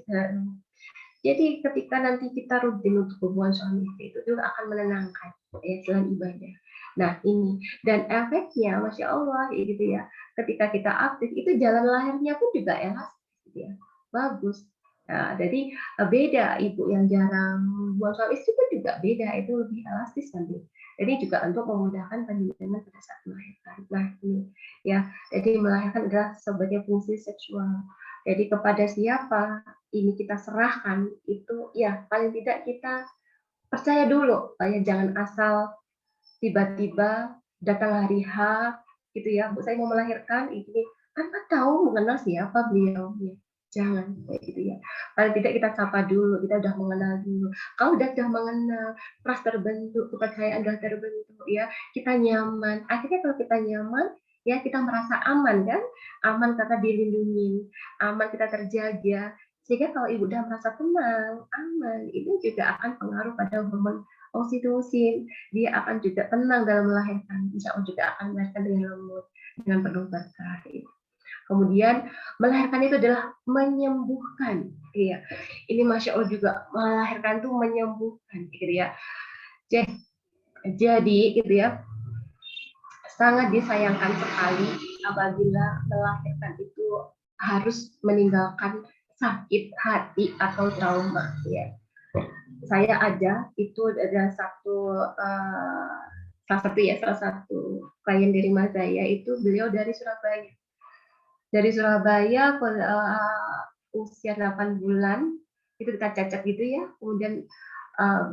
jadi ketika nanti kita rutin untuk hubungan suami istri itu juga akan menenangkan ya selain ibadah. Nah ini dan efeknya masya Allah ya gitu ya, ketika kita aktif itu jalan lahirnya pun juga elastis gitu ya, bagus. Nah, jadi beda ibu yang jarang buang suami istri pun juga beda, itu lebih elastis nanti. Jadi juga untuk memudahkan pendidikan pada saat melahirkan. Nah ini ya, jadi melahirkan adalah sebagai fungsi seksual. Jadi kepada siapa ini kita serahkan itu ya paling tidak kita percaya dulu, ya jangan asal tiba-tiba datang hari H gitu ya, Bu saya mau melahirkan ini, tanpa tahu mengenal siapa beliau ya. Jangan kayak gitu ya. Paling tidak kita sapa dulu, kita udah mengenal dulu. Kalau udah mengenal, trust terbentuk, kepercayaan udah terbentuk ya, kita nyaman. Akhirnya kalau kita nyaman, ya kita merasa aman kan? Aman karena dilindungi, aman kita terjaga. Sehingga kalau ibu udah merasa tenang, aman, itu juga akan pengaruh pada hormon oksitosin. Dia akan juga tenang dalam melahirkan. Insya Allah juga akan melahirkan dengan lembut, dengan penuh berkah. Kemudian melahirkan itu adalah menyembuhkan. Iya. Ini masya Allah juga melahirkan itu menyembuhkan, gitu ya. Jadi, gitu ya, sangat disayangkan sekali apabila melahirkan itu harus meninggalkan sakit hati atau trauma. Ya. Saya ada itu ada salah satu klien di rumah saya itu beliau dari Surabaya. Dari Surabaya usia 8 bulan itu kita cacat gitu ya, kemudian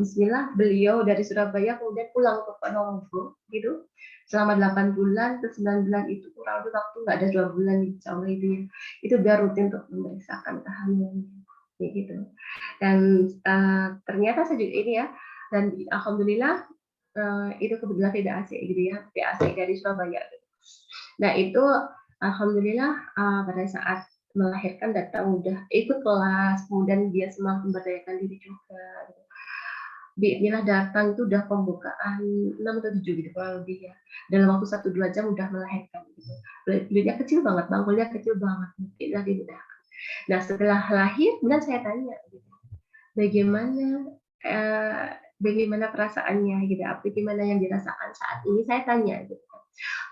Bismillah beliau dari Surabaya kemudian pulang ke Ponorogo gitu selama 8 bulan ke 9 bulan itu kurang lebih waktu nggak ada 2 bulan insya Allah itu biar rutin untuk memeriksakan kehamilannya kayak gitu. Dan ternyata saya juga ini ya, dan alhamdulillah itu kebetulan tidak AC gitu ya, AC dari Surabaya. Nah itu alhamdulillah pada saat melahirkan datang udah ikut kelas, kemudian dia semakin memberdayakan diri juga. Bismillah datang itu udah pembukaan 6 atau 7 gitu kurang lebih ya. Dalam waktu 1-2 jam udah melahirkan gitu. Beliaunya kecil banget, bangkulnya kecil banget. Bismillah dimudahkan. Nah setelah lahir, kemudian saya tanya gitu, bagaimana perasaannya gitu, bagaimana yang dirasakan saat ini, saya tanya gitu.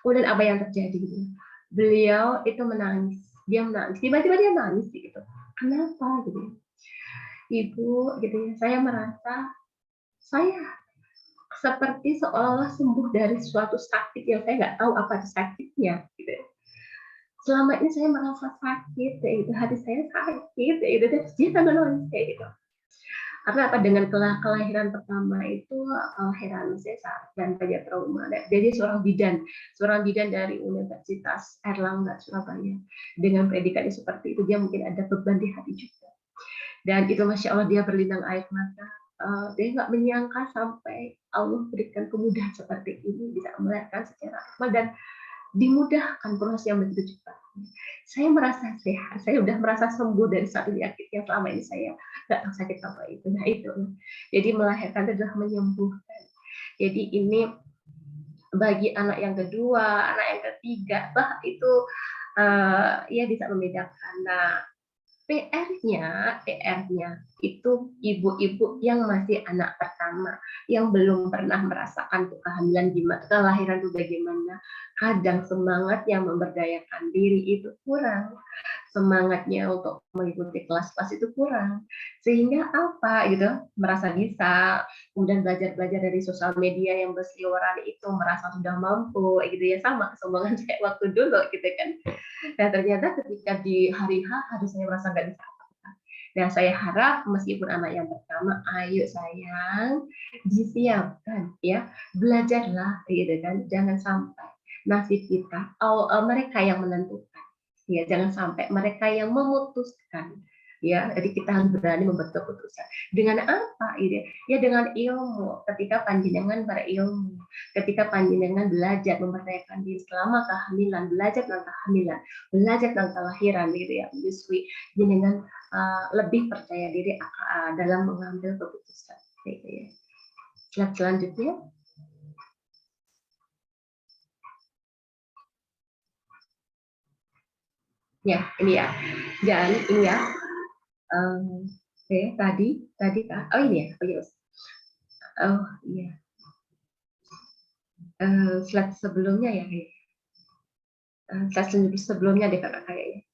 Kemudian apa yang terjadi gitu. Beliau itu menangis, dia menangis, tiba-tiba dia nangis gitu. Kenapa gitu? Ibu gitu ya, saya merasa saya seperti seolah-olah sembuh dari suatu sakit yang saya nggak tahu apa sakitnya gitu. Selama ini saya merasa sakit, kayak gitu, hati saya sakit, kayak gitu, dan dia sambil nangis kayak gitu. Karena apa, dengan kelahiran pertama itu kelahiran sesar dan banyak trauma. Jadi seorang bidan dari Universitas Airlangga Surabaya. Dengan predikatnya seperti itu, dia mungkin ada beban di hati juga. Dan itu Masya Allah dia berlinang air mata. Dia nggak menyangka sampai Allah berikan kemudahan seperti ini, bisa melahirkan secara normal dan dimudahkan proses yang begitu cepat. Saya merasa sehat, saya sudah merasa sembuh dari satu penyakit yang selama ini saya nggak tahu sakit apa itu. Nah itu, jadi melahirkan itu adalah menyembuhkan. Jadi ini bagi anak yang kedua, anak yang ketiga, bah itu ya bisa membedakan. Nah, PR-nya itu ibu-ibu yang masih anak pertama, yang belum pernah merasakan kehamilan gimana, kelahiran itu bagaimana. Kadang semangat yang memberdayakan diri itu kurang, semangatnya untuk mengikuti kelas-kelas itu kurang, sehingga apa gitu, merasa bisa, kemudian belajar-belajar dari sosial media yang berseliweran itu, merasa sudah mampu, gitu ya, sama kesombongan kayak waktu dulu gitu kan. Dan ternyata ketika di hari H harusnya merasa nggak bisa apa-apa. Nah, saya harap meskipun anak yang pertama, ayo sayang, disiapkan ya, belajarlah gitu kan, jangan sampai nasib kita, mereka yang menentukan, ya jangan sampai mereka yang memutuskan, ya jadi kita harus berani membuat keputusan. Dengan apa ini? Ya dengan ilmu. Ketika panjenengan berilmu, ketika panjenengan belajar memberdayakan diri selama kehamilan, belajar tentang kehamilan, belajar tentang kelahiran, gitu ya, menyusui, dengan lebih percaya diri dalam mengambil keputusan. Gitu ya. Slide selanjutnya. Ya, ini ya. Dan ini ya. Oke, tadi Kak. Oh ini ya. Oh iya. Oh iya. Slide sebelumnya ya. Slide sebelumnya deh Kak kayaknya.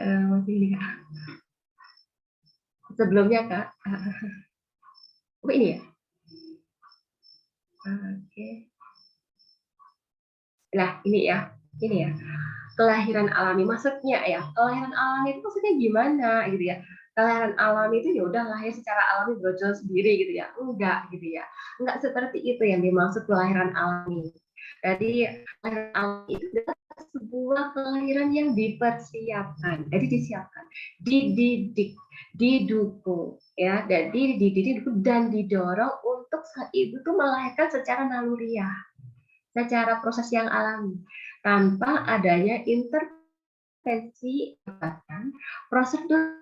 Masih ini Kak. Sebelumnya Kak. Oh ini ya. Oke. Nah ini ya. Ini ya. Kelahiran alami maksudnya ya. Kelahiran alami itu maksudnya gimana gitu ya. Kelahiran alami itu ya udah lahir secara alami brojol sendiri gitu ya. Enggak gitu ya. Enggak seperti itu yang dimaksud kelahiran alami. Jadi kelahiran alami itu adalah sebuah kelahiran yang dipersiapkan. Jadi disiapkan, dididik, didukung ya. Jadi dididik dan didorong untuk ibu itu melahirkan secara naluriah, secara proses yang alami tanpa adanya intervensi bahkan prosedur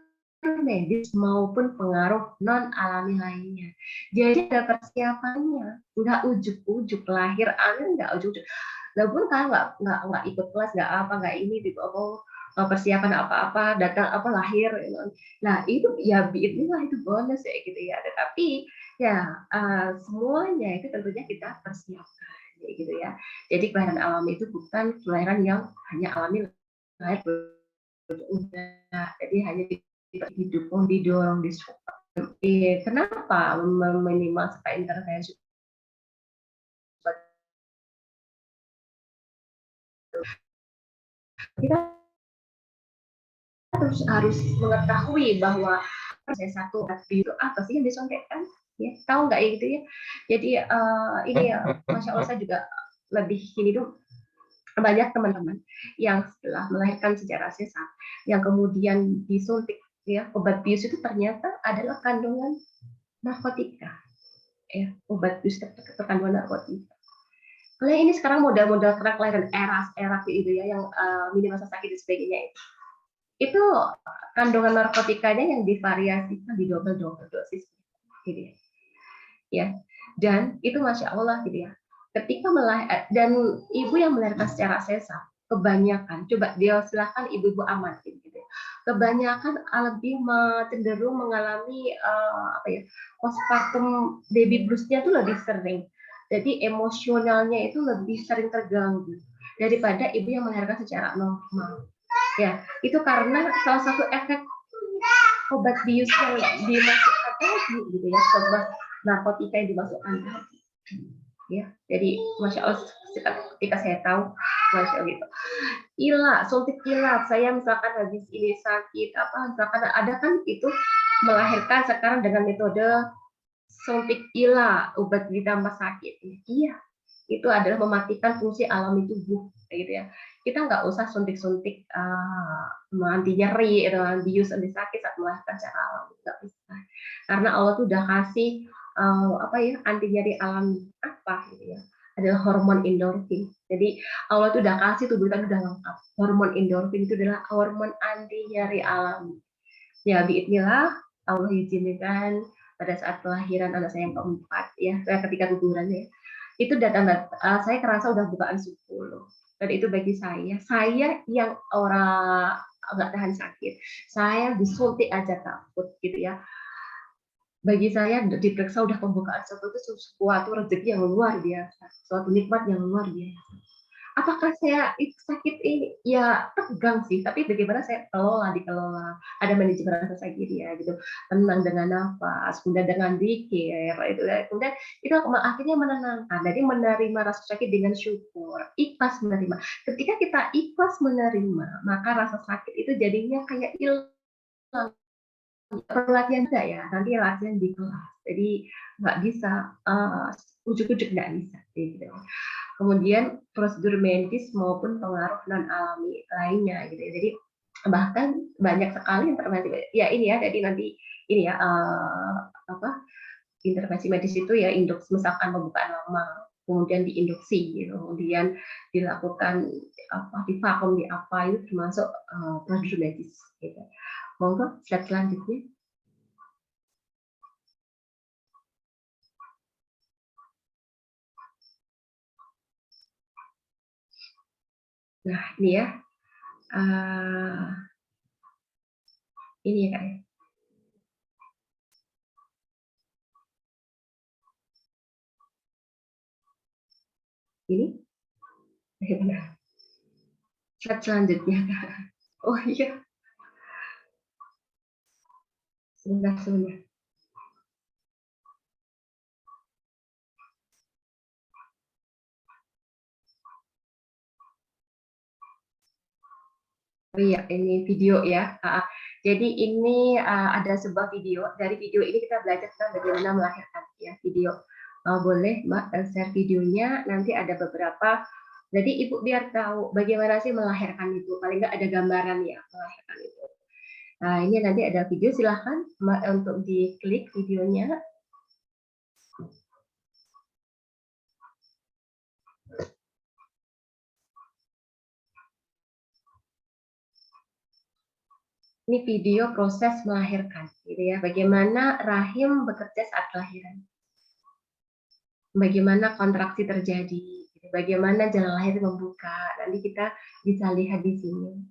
medis maupun pengaruh non alami lainnya. Jadi ada persiapannya, nggak ujuk-ujuk lahir aneh, nggak ujuk-ujuk. Lah pun kan nggak ikut kelas, nggak apa, nggak ini gitu, persiapan apa-apa, datang apa lahir. Nah itu ya inilah itu bonus ya gitu ya. Tetapi ya semuanya itu tentunya kita persiapkan gitu ya. Jadi kelahiran alami itu bukan kelahiran yang hanya alami lahir enggak. Jadi hanya didukung, didorong, disupport. Kenapa minimal supaya intervensi kita harus mengetahui bahwa satu itu apa sih yang disampaikan, ya tahu nggak ya gitu ya. Jadi ini ya, Masya Allah saya juga lebih ini tuh banyak teman-teman yang setelah melahirkan secara sesar yang kemudian disuntik ya obat bius itu ternyata adalah kandungan narkotika, ya obat bius terkandungan narkotika. Kalau ini sekarang modal-modal kerak kelahiran era itu ya yang minim rasa sakit dan sebagainya itu kandungan narkotikanya yang divariasikan di double dosis gitu ya. Dan itu Masya Allah gitu ya, ketika dan ibu yang melahirkan secara sesar kebanyakan, coba dia silahkan ibu-ibu amatin gitu ya, kebanyakan lebih cenderung mengalami apa ya, postpartum baby blues-nya itu lebih sering, jadi emosionalnya itu lebih sering terganggu daripada ibu yang melahirkan secara normal ya. Itu karena salah satu efek obat bius yang dimasukkan tadi gitu ya, obat narkotika yang dimasukkan tadi ya. Jadi Masya Allah ketika saya tahu, Masya Allah gitu, suntik ilat, saya misalkan habis ini sakit apa, misalkan ada kan itu melahirkan sekarang dengan metode suntik ILA, obat ditambah sakit. Iya, itu adalah mematikan fungsi alami tubuh, gitu ya. Kita nggak usah suntik-suntik anti nyeri, atau bius anti sakit saat melahirkan secara alami, nggak bisa. Karena Allah tuh udah kasih apa ya, anti nyeri alami apa gitu ya, adalah hormon endorfin. Jadi Allah tuh udah kasih, tubuh kita udah lengkap. Hormon endorfin itu adalah hormon anti nyeri alami. Ya, biidznillah Allah izinkan pada saat kelahiran anak saya yang keempat ya, ketika guguran ya, itu datang saya kerasa udah bukaan 10, dan itu bagi saya yang orang nggak tahan sakit, saya disuntik aja takut gitu ya. Bagi saya diperiksa udah pembukaan 10 itu suatu rezeki yang luar biasa, suatu nikmat yang luar biasa. Apakah saya sakit ini? Ya tegang sih, tapi bagaimana saya dikelola. Ada manajemen rasa sakit ya gitu. Tenang dengan nafas, kemudian dengan zikir, itu kemudian itu akhirnya menenangkan. Jadi menerima rasa sakit dengan syukur, ikhlas menerima. Ketika kita ikhlas menerima, maka rasa sakit itu jadinya kayak hilang. Perlu latihan juga ya, nanti latihan di kelas. Jadi nggak bisa ujuk-ujuk, nggak bisa. Gitu. Kemudian prosedur medis maupun pengaruh non alami lainnya gitu ya. Jadi bahkan banyak sekali intervensi ya ini ya, jadi nanti ini ya apa intervensi medis itu ya, misalkan pembukaan lama, kemudian diinduksi gitu, kemudian dilakukan apa di vakum di apa, itu termasuk prosedur medis gitu. Monggo slide selanjutnya. Nah ini ya, ini ya Kak ya. Ini bagaimana? Slide selanjutnya Kak. Oh iya, sebentar. Oh iya, ini video ya. Jadi ini ada sebuah video. Dari video ini kita belajar tentang bagaimana melahirkan ya, video. Boleh Mbak share videonya. Nanti ada beberapa. Jadi Ibu biar tahu bagaimana sih melahirkan itu. Paling nggak ada gambaran ya melahirkan itu. Nah ini nanti ada video. Silahkan Mbak untuk diklik videonya. Ini video proses melahirkan, gitu ya. Bagaimana rahim bekerja saat kelahiran. Bagaimana kontraksi terjadi, bagaimana jalan lahir membuka. Nanti kita bisa lihat di sini.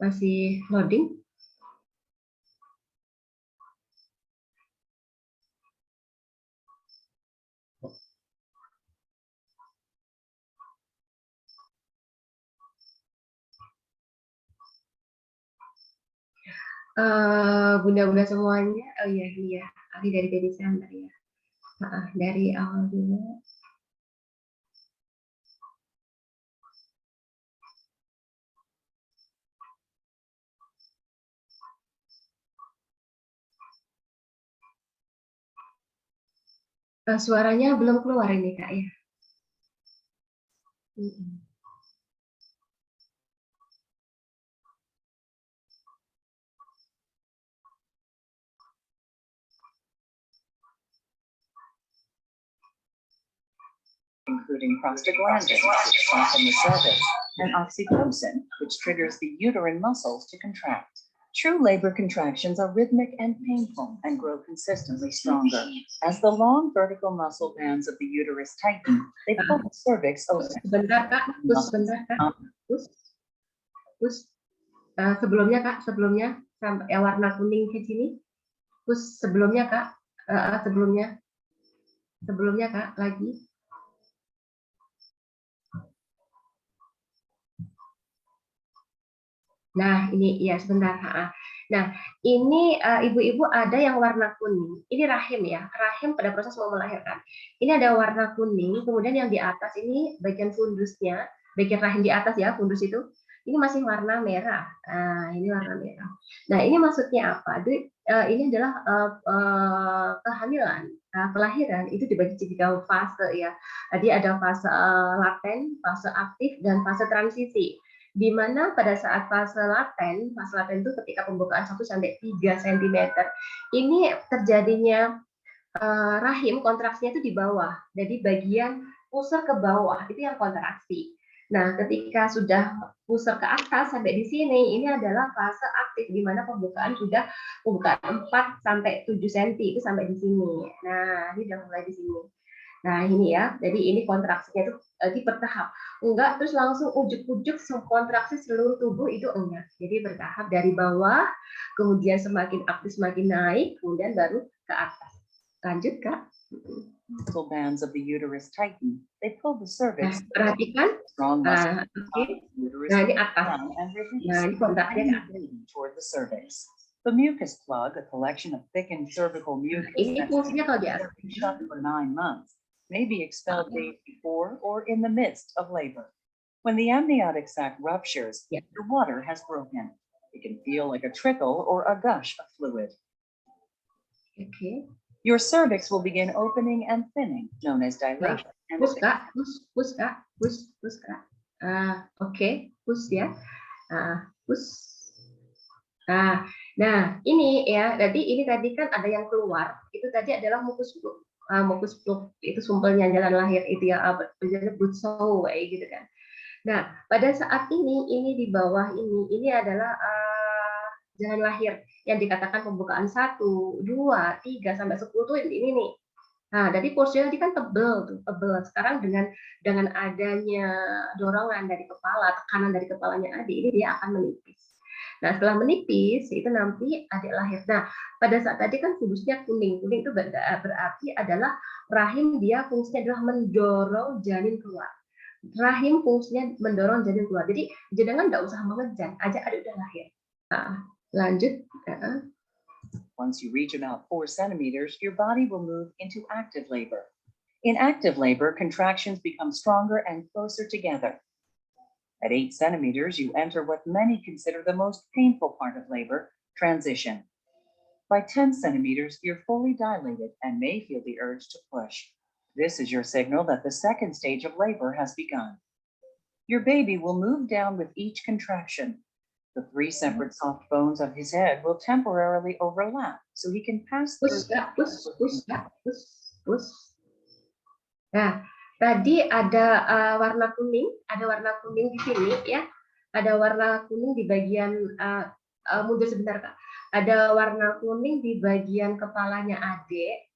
Masih loading. Bunda-bunda semuanya, oh iya, ini dari Baby Center ya. Dari awal dulu. Suaranya belum keluar ini Kak ya. Including prostaglandins, which soften the cervix, and oxytocin, which triggers the uterine muscles to contract. True labor contractions are rhythmic and painful and grow consistently stronger. As the long vertical muscle bands of the uterus tighten, they pull the cervix open. Sebentar Kak, sebelumnya Kak, sampai warna kuning ke sini. Terus sebelumnya Kak, sebelumnya Kak lagi. Nah, ini ya sebentar. Nah, ini ibu-ibu ada yang warna kuning. Ini rahim ya, rahim pada proses mau melahirkan. Ini ada warna kuning, kemudian yang di atas ini bagian fundusnya, bagian rahim di atas ya, fundus itu, ini masih warna merah. Nah, ini warna merah. Nah, ini maksudnya apa? Ini adalah kehamilan, kelahiran itu dibagi tiga fase ya. Tadi ada fase laten, fase aktif, dan fase transisi. Di mana pada saat fase laten itu ketika pembukaan 1 sampai 3 cm, ini terjadinya rahim kontraksinya itu di bawah. Jadi bagian pusar ke bawah itu yang kontraksi. Nah, ketika sudah pusar ke atas sampai di sini, ini adalah fase aktif di mana pembukaan 4 sampai 7 cm itu sampai di sini. Nah, ini sudah mulai di sini. Nah, ini ya. Jadi ini kontraksinya itu bertahap. Enggak terus langsung ujuk-ujuk kontraksi seluruh tubuh itu enggak. Jadi bertahap dari bawah, kemudian semakin aktif semakin naik, kemudian baru ke atas. Lanjut, Kak. Muscle bands of the uterus tighten. They pull the cervix. Perhatikan. Strong muscles Oke. uterus Nah, ini atas. down and release Nah, ini kontraksinya ke atas. toward the cervix. The mucus plug, a collection of thickened cervical mucus Ini fungsinya kalau di atas. shut for 9 months, may be expelled days before or in the midst of labor. When the amniotic sac ruptures, Yeah. the water has broken. It can feel like a trickle or a gush of fluid. Oke. Your cervix will begin opening and thinning, known as dilation. and Push, Kak. Push, Kak. Push, Kak. Oke. Push ya. Push. Nah, ini ya. Jadi ini tadi kan ada yang keluar. Itu tadi adalah mukus plug itu sumbernya jalan lahir itu ya, berjalan blood soul kayak gitu kan. Nah, pada saat ini di bawah ini adalah jalan lahir yang dikatakan pembukaan 1, 2, 3 sampai 10 tuh ini nih. Nah, jadi porsinya tadi kan tebel. Sekarang dengan adanya dorongan dari kepala, tekanan dari kepalanya adik, ini dia akan menipis. Nah, setelah menipis itu nanti adik lahir. Nah, pada saat tadi kan fundusnya kuning. Kuning itu berarti adalah rahim, dia fungsinya adalah mendorong janin keluar. Rahim fungsinya mendorong janin keluar. Jadi jenengan nggak usah mengejar, aja adik udah lahir. Nah, lanjut. Once you reach about 4 centimeters, your body will move into active labor. In active labor, contractions become stronger and closer together. At 8 centimeters, you enter what many consider the most painful part of labor, transition. By 10 centimeters, you're fully dilated and may feel the urge to push. This is your signal that the second stage of labor has begun. Your baby will move down with each contraction. The 3 separate soft bones of his head will temporarily overlap so he can pass through. Push. Nah, tadi ada warna kuning di sini ya. Ada warna kuning di bagian mundur sebentar, Kak. Ada warna kuning di bagian kepalanya adik.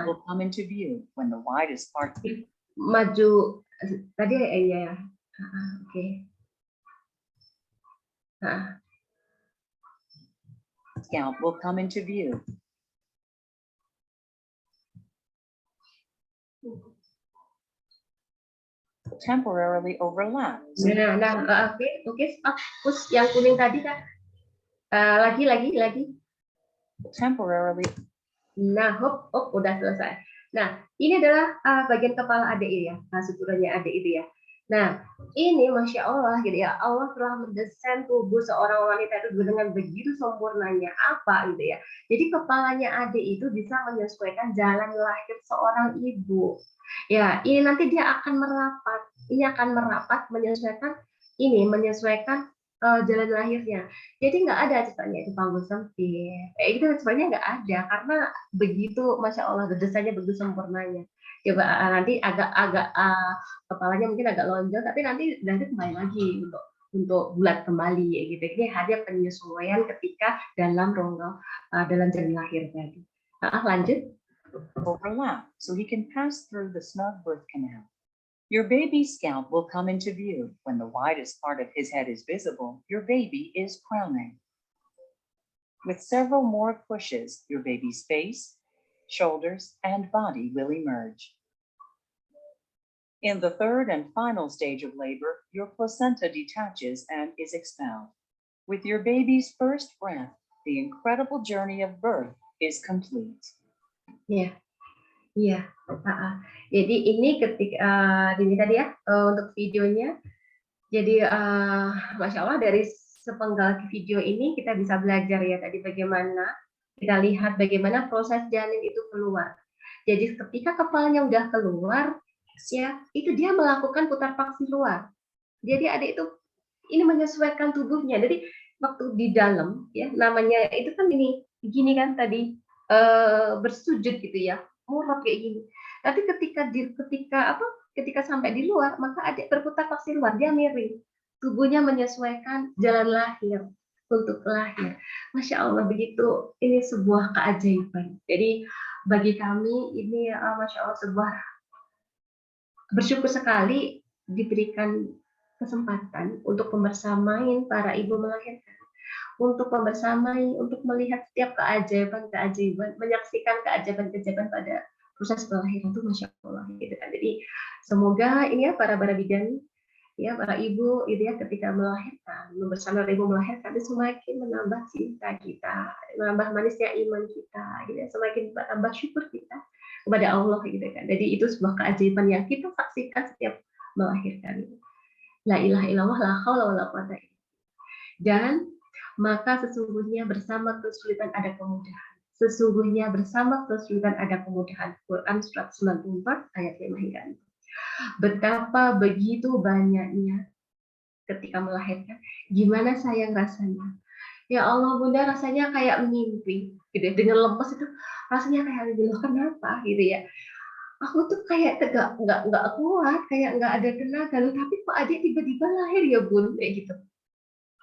Will come into view when the widest part. Maju tadi ya. Oke. Scalp will come into view. Temporarily overlap. Oke, push yang kuning tadi kan. Lagi. Temporarily. Nah, hop, udah selesai. Nah, ini adalah bagian kepala adik ini ya, suturannya adik itu ya. Nah, ini Masya Allah gitu ya, Allah telah mendesain tubuh seorang wanita itu dengan begitu sempurnanya apa gitu ya. Jadi kepalanya adik itu bisa menyesuaikan jalan lahir seorang ibu. Ya, ini nanti dia akan merapat, menyesuaikan jalan lahirnya. Jadi nggak ada ceritanya itu panggul sempit. Itu sebenarnya nggak ada karena begitu Masya Allah desainnya begitu sempurnanya. Coba nanti agak kepalanya mungkin agak lonjong, tapi nanti kembali lagi untuk bulat kembali ya gitu. Ini hanya penyesuaian ketika dalam rongga dalam jalan lahir tadi. Lanjut. Overlap so he can pass through the snug birth canal. Your baby's scalp will come into view. When the widest part of his head is visible, your baby is crowning. With several more pushes, your baby's face, shoulders, and body will emerge. In the third and final stage of labor, your placenta detaches and is expelled. With your baby's first breath, the incredible journey of birth is complete. Ya, iya. Jadi ini ketika ini tadi ya untuk videonya. Jadi Masya Allah dari sepenggal video ini kita bisa belajar ya tadi bagaimana kita lihat bagaimana proses janin itu keluar. Jadi ketika kepalanya udah keluar, ya itu dia melakukan putar paksi luar. Jadi adik itu ini menyesuaikan tubuhnya. Jadi waktu di dalam, ya namanya itu kan ini gini kan tadi bersujud gitu ya, murab kayak gini. Tapi ketika sampai di luar, maka adik berputar paksi luar, dia miring. Tubuhnya menyesuaikan jalan lahir untuk lahir. Masya Allah begitu, ini sebuah keajaiban. Jadi bagi kami ini Masya Allah sebuah bersyukur sekali diberikan kesempatan untuk membersamai para ibu melahirkan, untuk membersamai, untuk melihat setiap keajaiban-keajaiban, menyaksikan keajaiban-keajaiban pada proses kelahiran itu Masya Allah gitu kan. Jadi semoga ini ya para bidan ya para ibu itu ya ketika melahirkan bersama ibu melahirkan itu semakin menambah cinta kita, menambah manisnya iman kita, gitu ya, semakin menambah syukur kita kepada Allah gitu kan. Jadi itu sebuah keajaiban yang kita saksikan setiap melahirkan. La ilaha illallah la haula wala quwata illa billah. Dan maka sesungguhnya bersama kesulitan ada kemudahan. Sesungguhnya bersama kesulitan ada kemudahan. Quran surat 94 ayat 5 hingga 6. Betapa begitu banyaknya ketika melahirkan, gimana sayang rasanya. Ya Allah Bunda, rasanya kayak mimpi, gitu ya. Dengan lemes itu rasanya kayak loh kenapa gitu ya. Aku tuh kayak nggak kuat, kayak nggak ada tenaga, loh, tapi kok adik tiba-tiba lahir ya Bun, kayak gitu.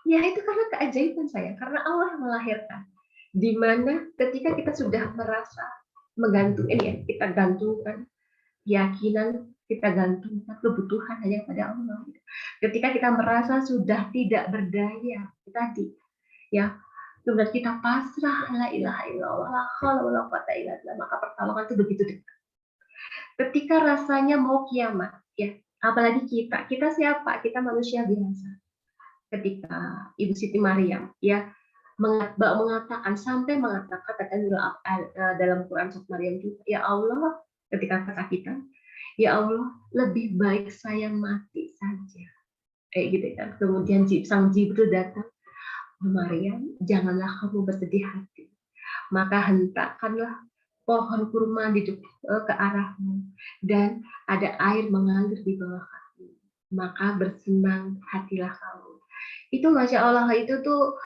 Ya itu karena keajaiban saya, karena Allah melahirkan. Di mana ketika kita sudah merasa menggantungkan ya, kita gantungkan keyakinan, kita gantungkan kebutuhan hanya pada Allah. Ketika kita merasa sudah tidak berdaya, tadi ya, kemudian kita pasrah, la ilaha illallah, la haula wala quwata illa billah, maka pertolongan itu begitu dekat. Ketika rasanya mau kiamat, ya, apalagi kita siapa? Kita manusia biasa. Ketika Ibu Siti Maryam, ya, mengatakan sampai mengatakan dalam Quran surat Maryam juga, ya Allah, ketika kesakitan, ya Allah, lebih baik saya mati saja. Kayak gitu kan. Kemudian sang Jibril datang, Maryam, janganlah kamu bersedih hati. Maka hentakkanlah pohon kurma ke arahmu dan ada air mengalir di bawah kaki. Maka bersenang hatilah kamu. Itu Masya Allah itu tuh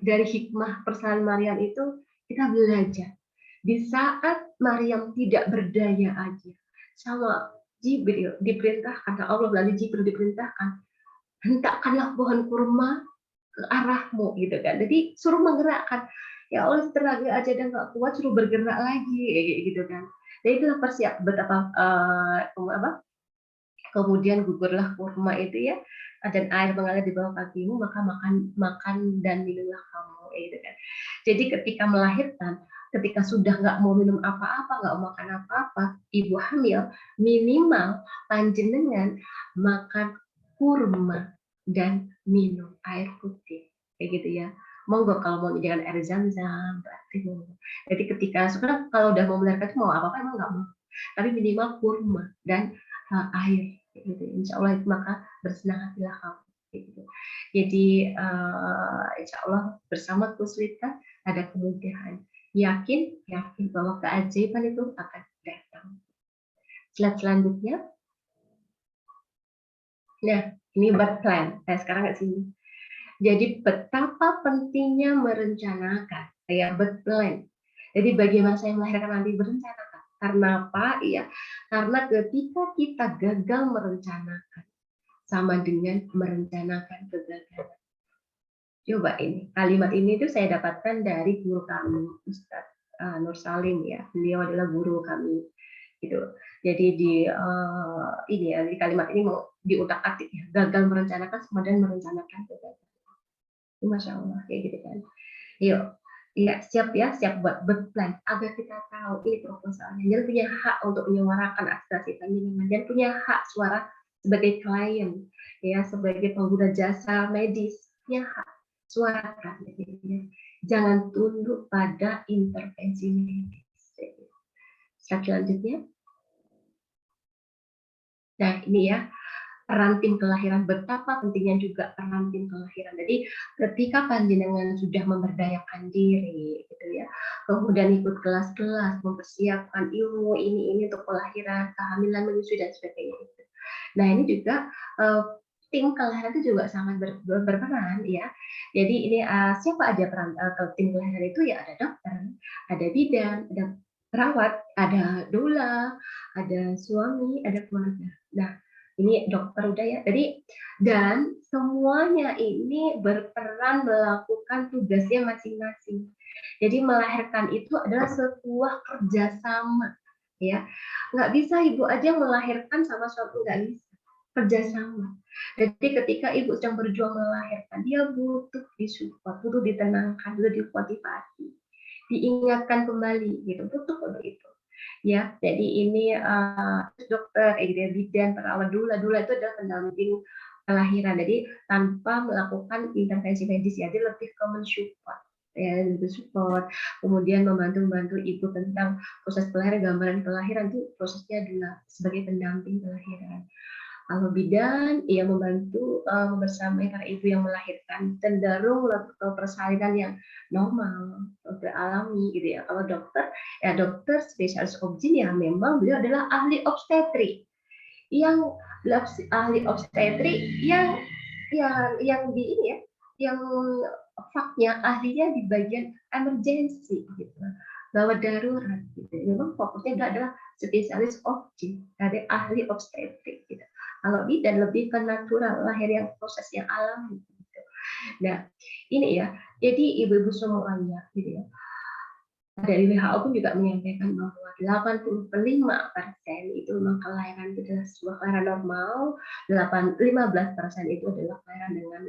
dari hikmah persalinan Maryam itu kita belajar. Di saat Maryam tidak berdaya aja, sama Jibril diperintahkan, Allah melalui Jibril diperintahkan, hentakkanlah pohon kurma ke arahmu, gitu kan. Jadi suruh menggerakkan. Ya Allah, tenaga aja dan nggak kuat, suruh bergerak lagi, gitu kan. Dan itulah persiap betapa kemudian gugurlah kurma itu ya, dan air mengalir di bawah kakimu, maka makan dan minumlah kamu, gitu kan. Jadi ketika melahirkan, ketika sudah nggak mau minum apa-apa, nggak mau makan apa-apa, ibu hamil minimal panjenengan makan kurma dan minum air putih, kayak gitu ya. Monggo kalau mau dengan air zam-zam, berarti monggo. Jadi ketika sekarang kalau udah mau melahirkan mau apa-apa emang nggak mau, tapi minimal kurma dan air, gitu. Insya Allah itu maka bersenang hatilah kamu. Gitu. Jadi insya Allah bersama kesulitan ada kemudahan. Yakin bahwa keajaiban itu akan datang. Slide selanjutnya. Nah, ini birth plan. Sekarang nggak sini. Jadi betapa pentingnya merencanakan, kayak birth plan. Jadi bagaimana saya melahirkan nanti berencanakan. Karena apa? Iya, karena ketika kita gagal merencanakan, sama dengan merencanakan kegagalan. Coba ini, kalimat ini tuh saya dapatkan dari guru kami, Ustadz Nur Salim ya. Beliau adalah guru kami. Gitu. Jadi di kalimat ini mau diutak-atik ya, gagal merencanakan sama dengan merencanakan kegagalan. Masya Allah, kayak gitu kan. Yuk, ya siap buat berplan agar kita tahu ini proposalnya. Jangan punya hak untuk menyuarakan aspirasi panjenengan, jangan punya hak suara sebagai klien, ya, sebagai pengguna jasa medis, ya, suarakan, gitu ya. Jangan tunduk pada intervensi medis. Slide selanjutnya. Nah, ini ya, peran tim kelahiran, betapa pentingnya juga peran tim kelahiran. Jadi ketika panjenengan sudah memberdayakan diri, gitu ya, kemudian ikut kelas-kelas, mempersiapkan ilmu ini untuk kelahiran, kehamilan, menyusui dan sebagainya. Nah, ini juga tim kelahiran itu juga sangat berperan, ya. Jadi ini siapa aja peran tim kelahiran itu, ya, ada dokter, ada bidan, ada perawat, ada doula, ada suami, ada keluarga. Nah, ini dokter udah ya. Jadi dan semuanya ini berperan melakukan tugasnya masing-masing. Jadi melahirkan itu adalah sebuah kerjasama, ya. Nggak bisa ibu aja melahirkan sama suami, nggak bisa, kerjasama. Jadi ketika ibu sedang berjuang melahirkan, dia butuh disupport, butuh ditenangkan, butuh dimotivasi, diingatkan kembali, gitu, butuh begitu. Ya, jadi ini dokter, bidan, perawat, doula itu adalah pendamping kelahiran. Jadi tanpa melakukan intervensi medis, ya, dia lebih ke mensupport, ya, support, kemudian membantu ibu tentang proses kelahiran, gambaran kelahiran itu prosesnya adalah sebagai pendamping kelahiran. Kalau bidan, ia membantu membersamai para ibu yang melahirkan, cenderung ke persalinan yang normal, alami, gitu ya. Kalau dokter, ya dokter spesialis obgyn, ya memang beliau adalah ahli obstetrik, yang ahli obstetrik yang di ini ya, yang faknya ahlinya di bagian emergency, gitu, gawat darurat, gitu. Memang fokusnya adalah spesialis obgyn, ada ahli obstetrik, gitu. Kalau bidan lebih ke natural, lahir yang proses yang alami, gitu. Nah, ini ya, jadi ibu-ibu semuanya, gitu ya, dari WHO pun juga menyampaikan bahwa 85% itu memang kelahiran itu adalah sebuah kelahiran normal, 15% itu adalah kelahiran dengan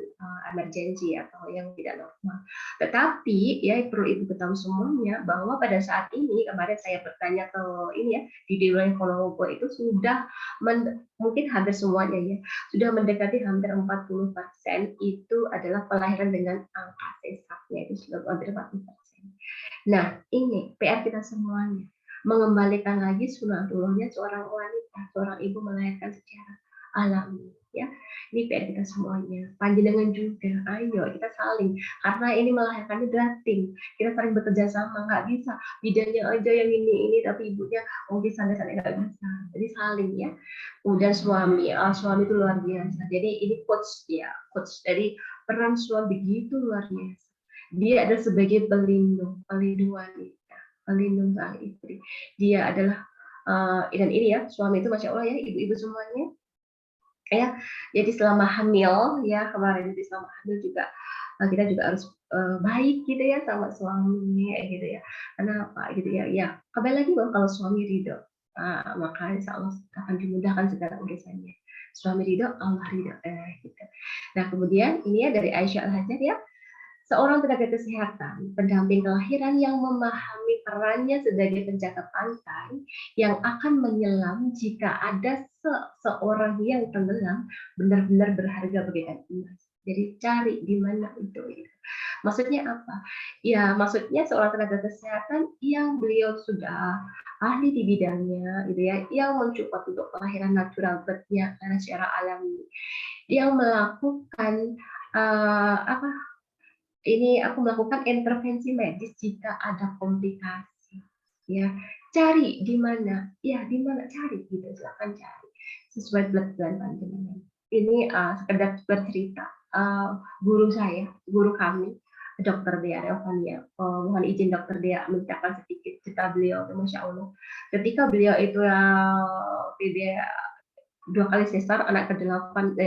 emergensi atau yang tidak normal. Tetapi ya perlu ibu ketahui semuanya bahwa pada saat ini, kemarin saya bertanya ke ini ya, di Dewan Ponorogo itu sudah mungkin hampir semuanya ya, sudah mendekati hampir 40% itu adalah kelahiran dengan angka sesarnya itu sudah hampir 40%. Nah, ini PR kita semuanya, mengembalikan lagi sunatullahnya seorang wanita, seorang ibu melahirkan secara alami, ya. Ini PR kita semuanya. Panjenengan juga, ayo kita saling, karena ini melahirkan adalah tim, kita saling bekerja sama, nggak bisa bidannya aja yang ini tapi ibunya mungkin sana-sana, nggak bisa. Jadi saling, ya. Kemudian suami itu luar biasa. Jadi ini coach, ya, coach. Jadi peran suami begitu luar biasa. Dia adalah sebagai pelindung wanita, pelindung sang istri. Dia adalah dan ini ya, suami itu masya Allah ya, ibu-ibu semuanya, ya. Jadi selama hamil, ya, kemarin itu selama hamil juga kita juga harus baik, gitu ya, sama suami, gitu ya. Kenapa, gitu ya? Ya, kembali lagi bahwa kalau suami ridho, maka insya Allah akan dimudahkan segala urusannya. Suami ridho, Allah ridho, gitu. Nah, kemudian ini ya dari Aisyah Al-Hajar, ya, seorang tenaga kesehatan, pendamping kelahiran yang memahami perannya sebagai penjaga pantai yang akan menyelam jika ada seorang yang tenggelam, benar-benar berharga bagaikan emas. Jadi cari di mana itu. Maksudnya apa? Ya, maksudnya seorang tenaga kesehatan yang beliau sudah ahli di bidangnya, gitu ya, yang mensupport untuk kelahiran natural birth-nya karena secara alami, yang melakukan aku melakukan intervensi medis jika ada komplikasi, ya. Cari di mana, ya, di mana cari, gitu, silakan cari sesuai blood plan panjenengan. Ini sekedar bercerita, guru kami, Dokter Dea Reovania, mohon izin Dokter Dea menceritakan sedikit cerita beliau, masya Allah. Ketika beliau itu dua kali sesar, anak ke-8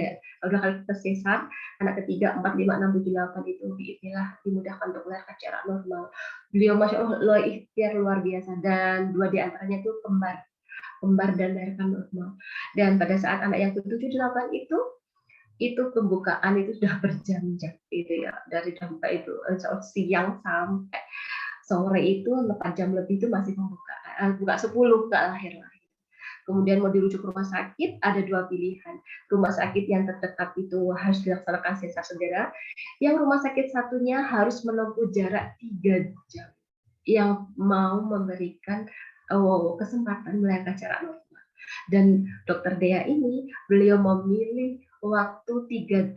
dua kali sesar, anak ketiga 4, 5, 6, 7, 8 itu biiznillah dimudahkan untuk melahirkan secara normal. Beliau masya Allah ikhtiar luar biasa, dan 2 di antaranya itu kembar dan melahirkan normal. Dan pada saat anak yang ke-7, 8 itu pembukaan itu sudah berjam-jam, gitu ya, dari jam itu siang sampai sore itu 4 jam lebih itu masih pembukaan, buka 10 nggak lahir lagi. Kemudian mau dirujuk ke rumah sakit, ada dua pilihan. Rumah sakit yang terdekat itu harus dilaksanakan sesar segera, yang rumah sakit satunya harus menempuh jarak 3 jam yang mau memberikan kesempatan melahirkan secara normal. Dan Dokter Dea ini, beliau memilih waktu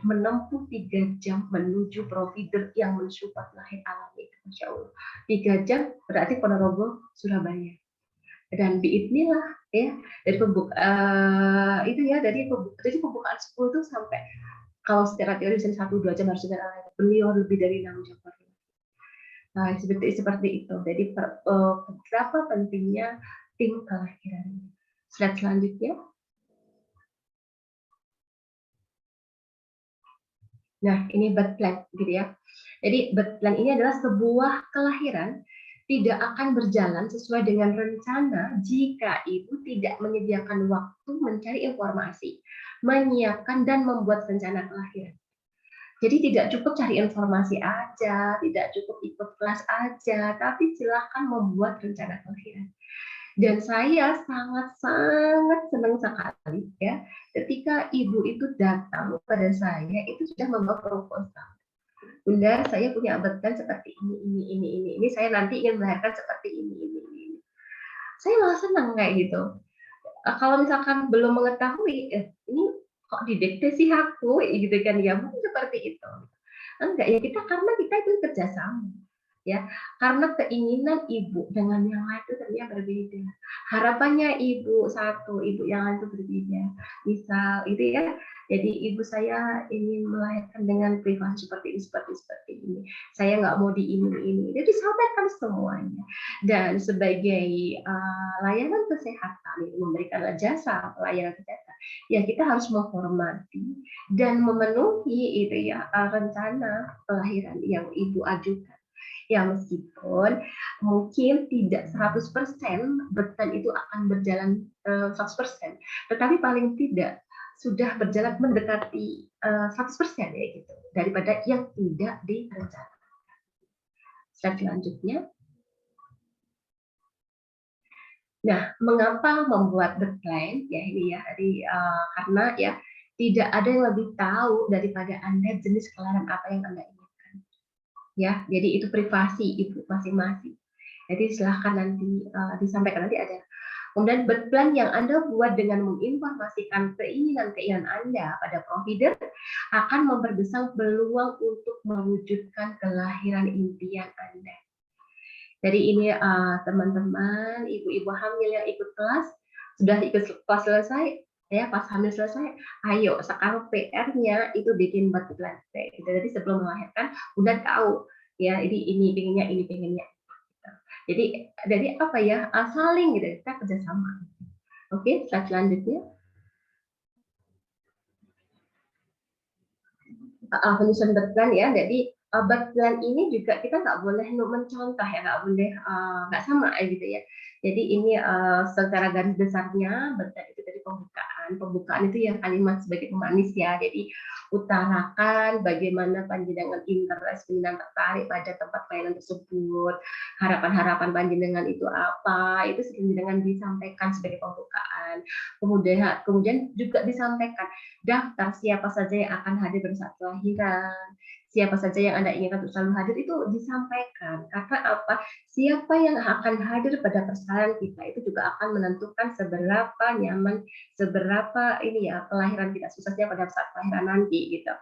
menempuh 3 jam menuju provider yang mensupport lahir alami. Masya Allah. 3 jam berarti Ponorogo, Surabaya. Dan biidnillah ya dari itu ya dari pembukaan 10 itu sampai kalau secara teori bisa 1-2 jam harus sudah beliau lebih dari 6 jam. Nah, seperti itu. Jadi berapa pentingnya tim kelahiran. Slide selanjutnya. Nah, ini birth plan gitu ya. Jadi birth plan ini adalah sebuah kelahiran tidak akan berjalan sesuai dengan rencana jika ibu tidak menyediakan waktu mencari informasi, menyiapkan dan membuat rencana kelahiran. Jadi tidak cukup cari informasi aja, tidak cukup ikut kelas aja, tapi silahkan membuat rencana kelahiran. Dan saya sangat-sangat senang sekali ya ketika ibu itu datang pada saya itu sudah membawa proposal. Bunda, saya punya abatan seperti ini. Saya nanti ingin melahirkan seperti ini. Saya malah senang kayak gitu. Kalau misalkan belum mengetahui, ini kok didikte sih aku, gitu kan ya, mungkin seperti itu. Enggak ya, karena kita itu kerjasama. Ya, karena keinginan ibu dengan yang lain itu ternyata berbeda. Harapannya ibu satu, ibu yang lain itu berbeda. Misal itu ya, jadi ibu saya ingin melahirkan dengan privasi seperti ini. Saya nggak mau di ini. Jadi disampaikan semuanya. Dan sebagai layanan kesehatan, memberikan jasa layanan kesehatan, ya kita harus menghormati dan memenuhi itu ya rencana kelahiran yang ibu ajukan. Ya meskipun mungkin tidak 100% betul itu akan berjalan 100%, tetapi paling tidak sudah berjalan mendekati 100% ya gitu daripada yang tidak direncanakan. Slide selanjutnya. Nah, mengapa membuat the plan? Ya ini ya, karena ya tidak ada yang lebih tahu daripada Anda jenis kelahiran apa yang Anda inginkan. Ya, jadi itu privasi ibu masing-masing. Jadi silahkan nanti disampaikan nanti ada. Kemudian birth plan yang Anda buat dengan menginformasikan keinginan Anda pada provider akan memperbesar peluang untuk mewujudkan kelahiran impian Anda. Jadi ini teman-teman, ibu-ibu hamil yang ikut kelas, sudah ikut kelas selesai, ya pas hamil selesai, ayo sekarang PR-nya itu bikin birth plan. Jadi sebelum melahirkan, udah tahu ya ini pengennya. Jadi apa ya, saling gitu, kita kerjasama. Oke, slide selanjutnya. Penyusunan birth plan ya, jadi birth plan ini juga kita nggak boleh mencontoh ya, nggak boleh nggak sama gitu ya. Jadi ini secara garis besarnya birth plan itu dari pembukaan itu yang kalimat sebagai pemanis ya. Jadi utarakan bagaimana panjenengan interest, panjenengan tertarik pada tempat pelayanan tersebut, harapan-harapan panjenengan itu apa, itu panjenengan disampaikan sebagai pembukaan. Kemudian juga disampaikan daftar siapa saja yang akan hadir pada saat kelahiran, siapa saja yang Anda inginkan untuk selalu hadir itu disampaikan. Karena apa? Siapa yang akan hadir pada persalinan kita itu juga akan menentukan seberapa nyaman, seberapa ini ya kelahiran kita, khususnya pada saat kelahiran nanti gitu.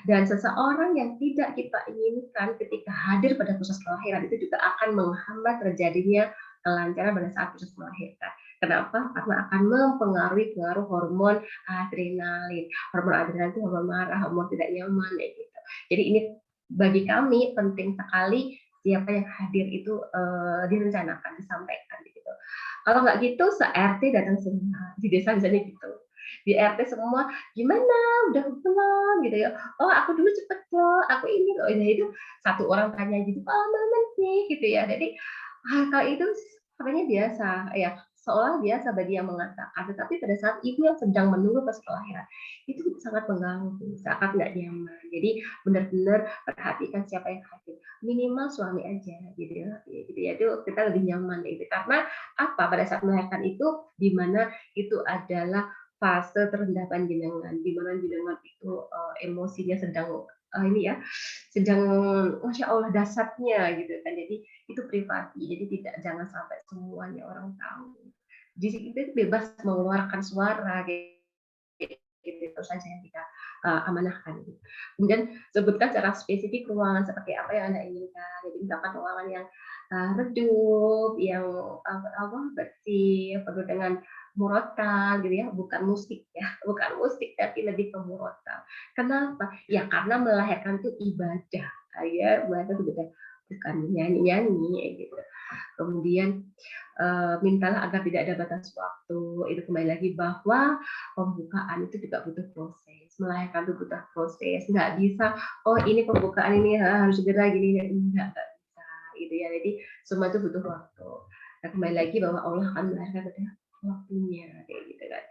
Dan seseorang yang tidak kita inginkan ketika hadir pada proses kelahiran itu juga akan menghambat terjadinya kelancaran pada saat proses melahirkan. Kenapa? Karena akan mempengaruhi hormon adrenalin. Hormon adrenalin itu hormon marah, hormon tidak nyaman ya gitu. Jadi ini bagi kami penting sekali siapa yang hadir itu direncanakan, disampaikan gitu. Kalau nggak gitu, se-RT datang semua di desa misalnya gitu. Di RT semua gimana udah pulang gitu ya. Oh aku dulu cepet loh, aku ini loh. Nah, itu satu orang tanya gitu, pengalaman nih gitu ya. Jadi kalau itu katanya biasa ya, seolah biasa bagi yang mengatakan, tetapi pada saat ibu yang sedang menunggu pas kelahiran itu sangat mengganggu, sangat nggak nyaman. Jadi benar-benar perhatikan siapa yang hadir. minimal suami aja gitu ya, itu kita lebih nyaman gitu. Karena apa, pada saat melahirkan itu di mana itu adalah fase terendah panjenengan, di mana jenengan itu emosinya sedang ini ya, sedang masya Allah dasarnya gitu kan. Jadi itu privasi, jadi jangan sampai semuanya orang tahu. Jadi kita bebas mengeluarkan suara gitu, itu saja yang kita amanahkan. Kemudian sebutkan secara spesifik ruangan seperti apa yang Anda inginkan. Jadi misalkan ruangan yang redup, yang bersih, penuh dengan murotal gitu ya, bukan musik ya, bukan musik tapi lebih ke murotal. Kenapa? Ya karena melahirkan itu ibadah, ya melahirkan itu ibadah, bukan nyanyi-nyanyi gitu. Kemudian mintalah agar tidak ada batas waktu. Itu kembali lagi bahwa pembukaan itu juga butuh proses. Melahirkan itu butuh proses. Nggak bisa, oh ini pembukaan ini harus segera gini. Nggak bisa. Gitu ya. Jadi semua itu butuh waktu. Nah, kembali lagi bahwa Allah akan melahirkan ketika waktunya. Kayak gitu kan.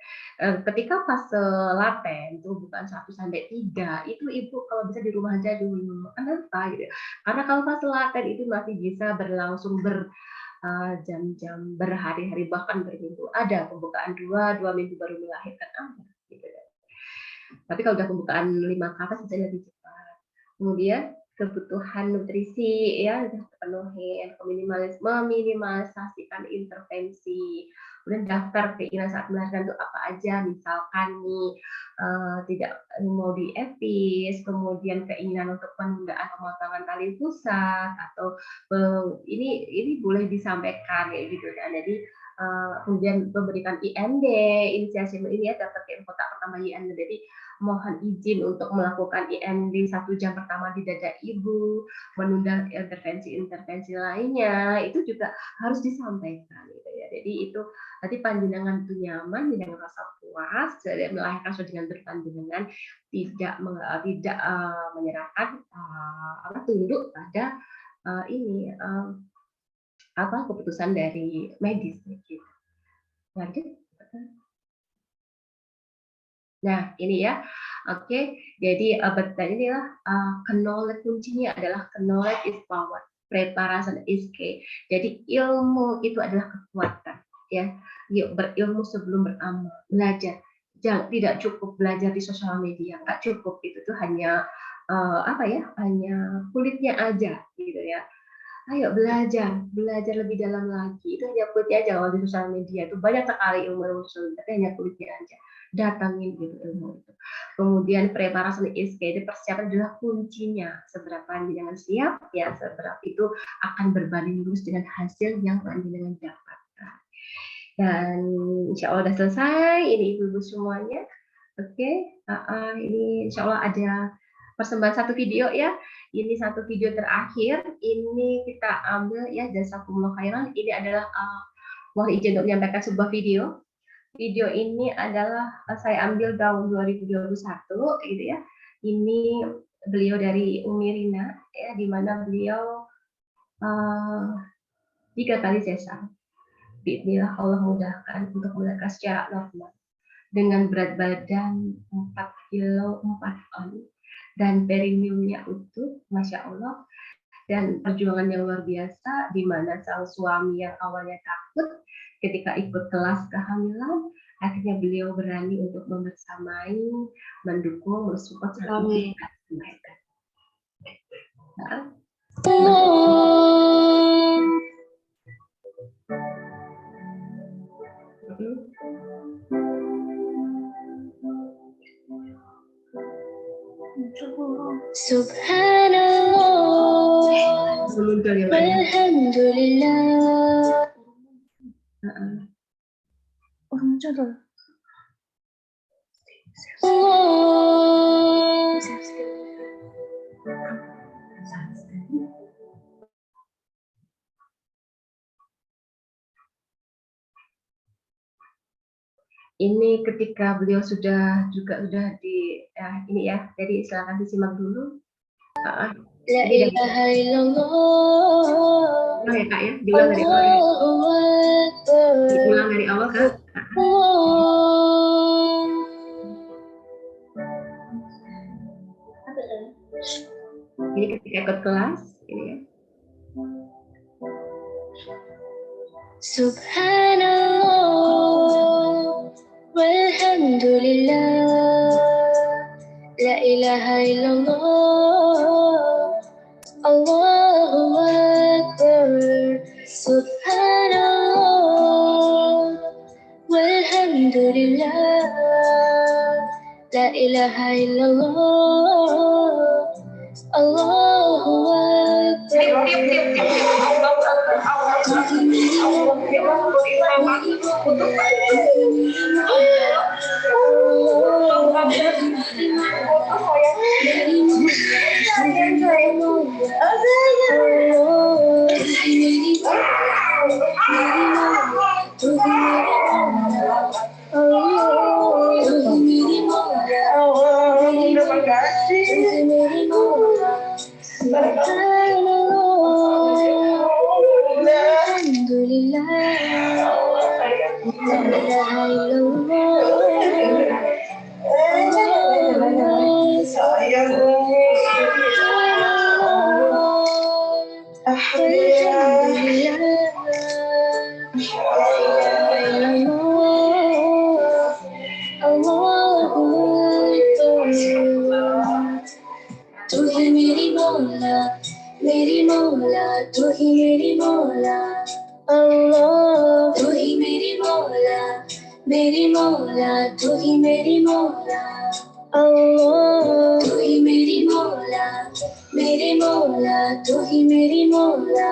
Ketika fase laten itu bukan 1 sampai 3, itu ibu kalau bisa di rumah aja dulu. Kenapa? Gitu. Karena kalau fase laten itu masih bisa berlangsung jam-jam berhari-hari bahkan berminggu. Ada pembukaan 2 minggu baru melahirkan ada gitu kan. Tapi kalau udah pembukaan 5 ke atas bisa lebih cepat. Kemudian kebutuhan nutrisi ya sudah terpenuhi, meminimalisasikan intervensi. Kemudian daftar keinginan saat melahirkan itu apa aja, misalkan nih tidak mau diepis, kemudian keinginan untuk penundaan pemotongan tali pusat atau ini boleh disampaikan kayak gitu kan. Jadi kemudian memberikan IMD, inisiasi ini ya daftar ke kotak pertama IMD. Jadi mohon izin untuk melakukan IMD 1 jam pertama di dada ibu, menunda intervensi-intervensi lainnya, itu juga harus disampaikan gitu ya. Jadi itu nanti panjenengan itu nyaman, dengan rasa puas, melahirkan sesuai dengan berpanjenengan, tidak menyerahkan tunduk pada ini keputusan dari medis gitu. Lanjut. Nah, ini ya. Oke, jadi inilah knowledge kuncinya adalah knowledge is power, preparation is key. Jadi ilmu itu adalah kekuatan, ya. Yuk berilmu sebelum beramal, belajar. Jangan, tidak cukup belajar di sosial media, nggak cukup. Itu tuh hanya hanya kulitnya aja, gitu ya. Ayo belajar lebih dalam lagi. Itu hanya kulitnya aja kalau di sosial media itu banyak sekali ilmu-ilmu sosial, tapi hanya kulitnya aja. Datangin gitu ilmu itu. Kemudian preparasi SK, persiapan adalah kuncinya. Seberapa panjenengan siap, ya seberapa itu akan berbanding lurus dengan hasil yang panjenengan dapatkan. Dan insya Allah sudah selesai. Ini ibu-ibu semuanya. Oke, ini insya Allah ada persembahan satu video ya. Ini satu video terakhir. Ini kita ambil ya jazakumullah khairan. Ini adalah mohon izin untuk menyampaikan sebuah video. Video ini adalah saya ambil tahun 2021 gitu ya. Ini beliau dari Umi Rina ya, di mana beliau 3 kali sesar. Bismillah Allah mudahkan untuk melahirkan secara normal dengan berat badan 4 kilo 4 on dan perineumnya utuh, masya Allah, dan perjuangan yang luar biasa di mana sang suami yang awalnya takut ketika ikut kelas kehamilan, akhirnya beliau berani untuk membersamai, mendukung, mensupport suami. Subhanallah, walhamdulillah. Ini ketika beliau sudah di ini ya, jadi silakan disimak dulu. La ilaha illallah. Ya Kak ya, diulang dari awal. Diulang dari awal Kak. Ini ketika ikut kelas, ini ya. Subhanallah, walhamdulillah, la ilaha illallah, Allahu Akbar. Subhanallah, walhamdulillah, la ilaha illallah, Allahu तू ही मेरी मौला, मेरी मौला, तू ही मेरी मौला, अल्लाह। तू ही मेरी मौला, मेरी मौला, तू ही मेरी मौला, अल्लाह। तू ही मेरी मौला, मेरी मौला, तू ही मेरी मौला,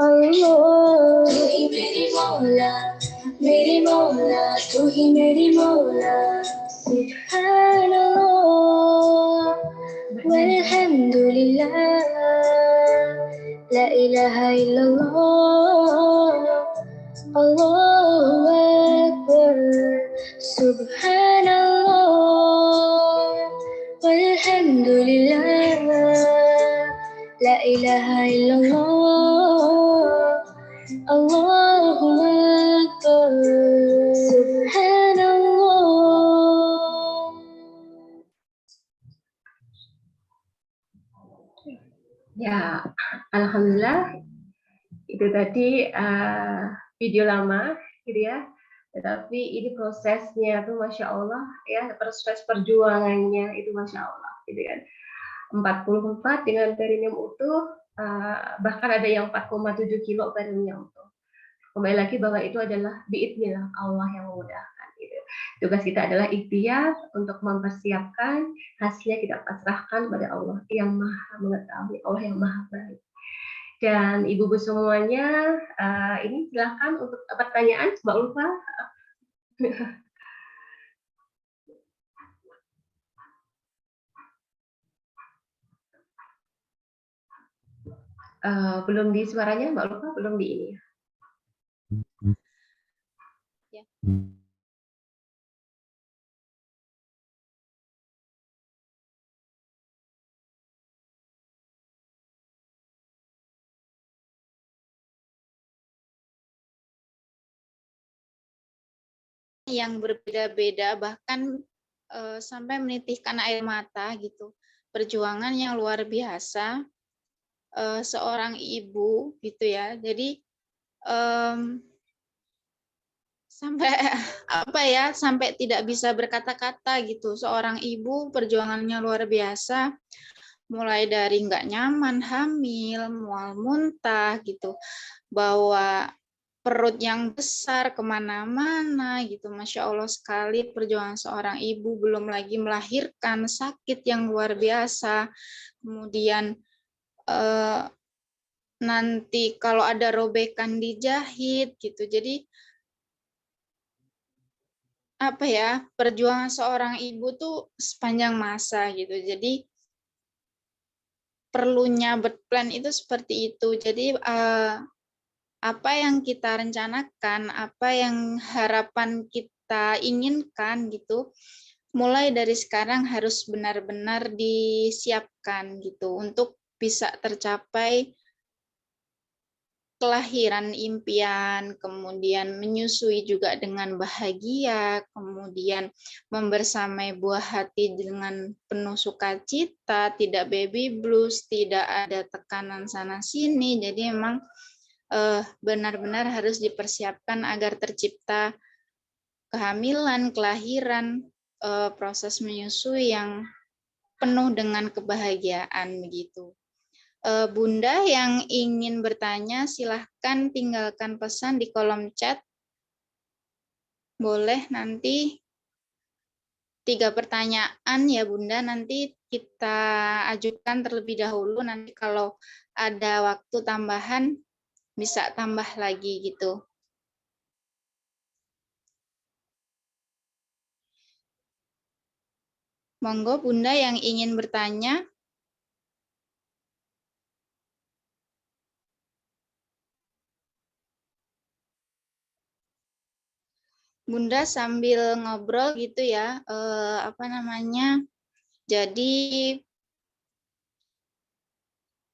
अल्लाह। तू ही मेरी मौला, मेरी मौला, तू ही मेरी मौला, सुब्हानल्लाह, walhamdulillah, la ilaha illallah, Allahu Akbar. Subhanallah, walhamdulillah, la ilaha illallah, Allahu Akbar. Subhanallah. Ya, alhamdulillah itu tadi video lama, gitu ya. Tetapi ini prosesnya tuh masya Allah ya, proses perjuangannya itu masya Allah, gitu kan. 44 dengan perineum utuh, bahkan ada yang 4,7 kilo perineum utuh. Kembali lagi bahwa itu adalah biidznillah Allah yang memudahkan. Gitu. Tugas kita adalah ikhtiar untuk mempersiapkan, hasilnya kita pasrahkan pada Allah yang maha mengetahui, Allah yang maha baik. Dan ibu-ibu semuanya, ini silakan untuk pertanyaan, Mbak Ulfa. Belum di suaranya, Mbak Ulfa, belum di ini. Ya. Yang berbeda-beda, bahkan sampai menitihkan air mata gitu. Perjuangan yang luar biasa seorang ibu gitu ya. Jadi sampai apa ya, sampai tidak bisa berkata-kata gitu. Seorang ibu perjuangannya luar biasa, mulai dari nggak nyaman, hamil, mual muntah gitu, bawa perut yang besar kemana-mana gitu. Masya Allah sekali perjuangan seorang ibu, belum lagi melahirkan, sakit yang luar biasa. Kemudian nanti kalau ada robekan dijahit gitu. Jadi apa ya, perjuangan seorang ibu tuh sepanjang masa gitu. Jadi perlunya berplan itu seperti itu. Jadi apa yang kita rencanakan, apa yang harapan kita inginkan gitu, mulai dari sekarang harus benar-benar disiapkan gitu untuk bisa tercapai kelahiran impian, kemudian menyusui juga dengan bahagia, kemudian membersamai buah hati dengan penuh sukacita, tidak baby blues, tidak ada tekanan sana sini. Jadi memang benar-benar harus dipersiapkan agar tercipta kehamilan, kelahiran, proses menyusui yang penuh dengan kebahagiaan begitu. Bunda yang ingin bertanya, silahkan tinggalkan pesan di kolom chat. Boleh nanti 3 pertanyaan ya Bunda, nanti kita ajukan terlebih dahulu, nanti kalau ada waktu tambahan bisa tambah lagi gitu. Monggo Bunda yang ingin bertanya. Bunda sambil ngobrol gitu ya, jadi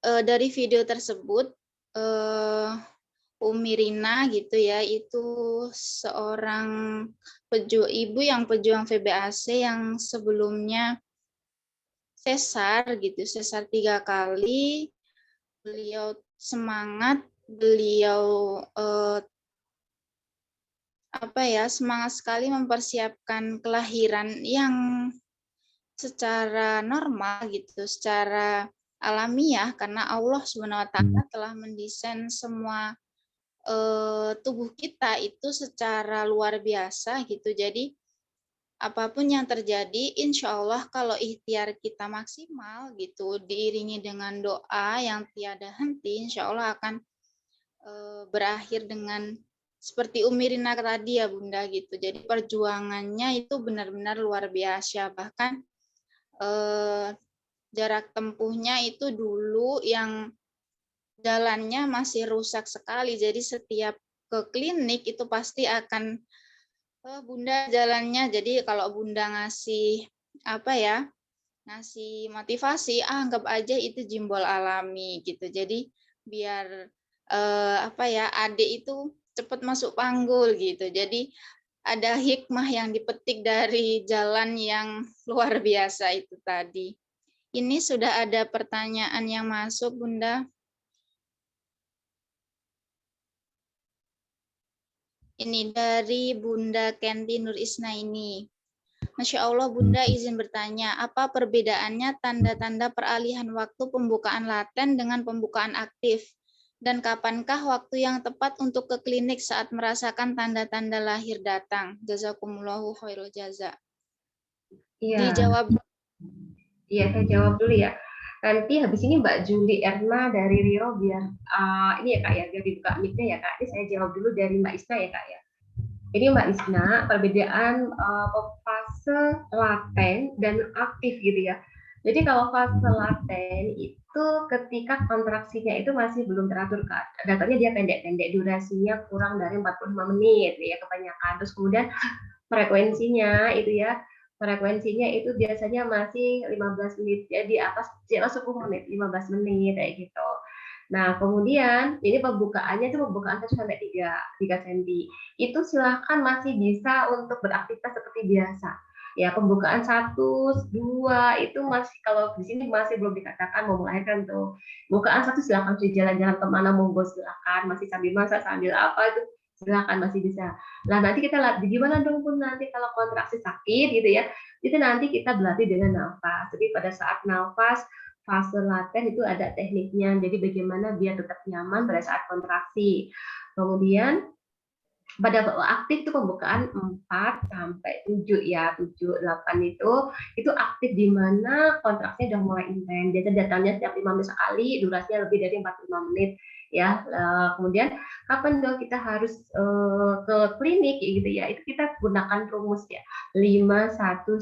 dari video tersebut, Umi Rina gitu ya, itu seorang ibu yang pejuang VBAC yang sebelumnya sesar gitu, sesar 3 kali. Beliau semangat, beliau semangat sekali mempersiapkan kelahiran yang secara normal gitu, secara alamiah, karena Allah SWT telah mendesain semua tubuh kita itu secara luar biasa gitu. Jadi apapun yang terjadi, insya Allah kalau ikhtiar kita maksimal gitu, diiringi dengan doa yang tiada henti, insya Allah akan berakhir dengan seperti Umi Rina tadi ya Bunda gitu. Jadi perjuangannya itu benar-benar luar biasa. Bahkan jarak tempuhnya itu dulu yang jalannya masih rusak sekali. Jadi setiap ke klinik itu pasti akan Bunda jalannya. Jadi kalau Bunda ngasih ngasih motivasi, anggap aja itu jimbol alami gitu. Jadi biar adik itu cepat masuk panggul gitu. Jadi ada hikmah yang dipetik dari jalan yang luar biasa itu tadi. Ini sudah ada pertanyaan yang masuk, Bunda. Ini dari Bunda Kenti Nur Isna ini. Masya Allah, Bunda izin bertanya, apa perbedaannya tanda-tanda peralihan waktu pembukaan laten dengan pembukaan aktif? Dan kapankah waktu yang tepat untuk ke klinik saat merasakan tanda-tanda lahir datang? Jazakumullahu khairul jaza. Iya. Dijawab. Iya, saya jawab dulu ya. Nanti habis ini Mbak Juli Erna dari Riro biar ini ya Kak ya, biar dibuka mic-nya ya Kak. Ini saya jawab dulu dari Mbak Isna ya Kak ya. Ini Mbak Isna, perbedaan fase laten dan aktif gitu ya. Jadi kalau fase laten itu ketika kontraksinya itu masih belum teratur Kak. Datanya dia pendek-pendek, durasinya kurang dari 45 menit ya kebanyakan. Terus kemudian frekuensinya itu biasanya masih 15 menit, ya di atas 10 menit, 15 menit kayak gitu. Nah, kemudian ini pembukaannya itu pembukaan 1 sampai 3 cm. Itu silahkan masih bisa untuk beraktivitas seperti biasa. Ya, pembukaan 1, 2 itu masih, kalau di sini masih belum dikatakan mau melahirkan tuh. Bukaan 1 silahkan jalan-jalan kemana monggo silahkan, masih sambil masak, sambil apa itu silahkan masih bisa. Nah, nanti kita lihat gimana dong Pun nanti kalau kontraksi sakit gitu ya. Itu nanti kita berlatih dengan nafas. Jadi pada saat nafas fase laten itu ada tekniknya. Jadi bagaimana biar tetap nyaman pada saat kontraksi. Kemudian pada aktif itu pembukaan 4 sampai 7 ya, 7, 8 itu aktif di mana kontraksinya sudah mulai intens. Jadi datangnya setiap 5 menit sekali, durasinya lebih dari 45 menit ya. Kemudian kapan dong kita harus ke klinik gitu ya, itu kita gunakan rumus ya 511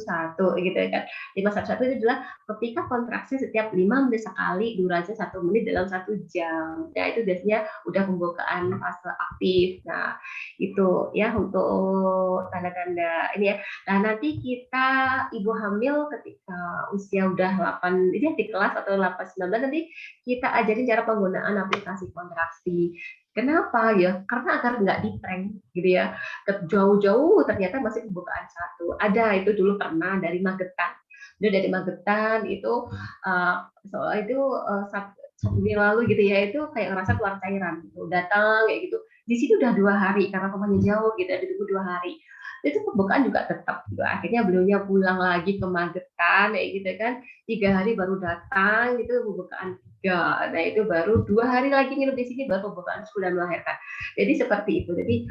gitu kan. 511 itu adalah ketika kontraksi setiap 5 menit sekali, durasinya 1 menit dalam 1 jam. Nah, itu biasanya udah pembukaan fase aktif. Nah, itu ya untuk tanda-tanda ini ya. Nah, nanti kita ibu hamil ketika usia udah 8 ini di kelas atau 8-19 nanti kita ajarin cara penggunaan aplikasi kontraksi. Kenapa ya? Karena agar nggak di-prank gitu ya. Jauh-jauh ternyata masih pembukaan 1. Ada itu dulu pernah dari Magetan. Dari Magetan itu seminggu yang lalu gitu ya, itu kayak ngerasa keluar cairan gitu, datang kayak gitu. Di sini udah 2 hari karena rumahnya jauh gitu, ditunggu 2 hari. Itu pembukaan juga tetap gitu. Akhirnya beliaunya pulang lagi ke Magetan kayak gitu kan, 3 hari baru datang gitu pembukaan 3. Nah itu baru 2 hari lagi nginep di sini baru pembukaan sudah melahirkan. Jadi seperti itu. Jadi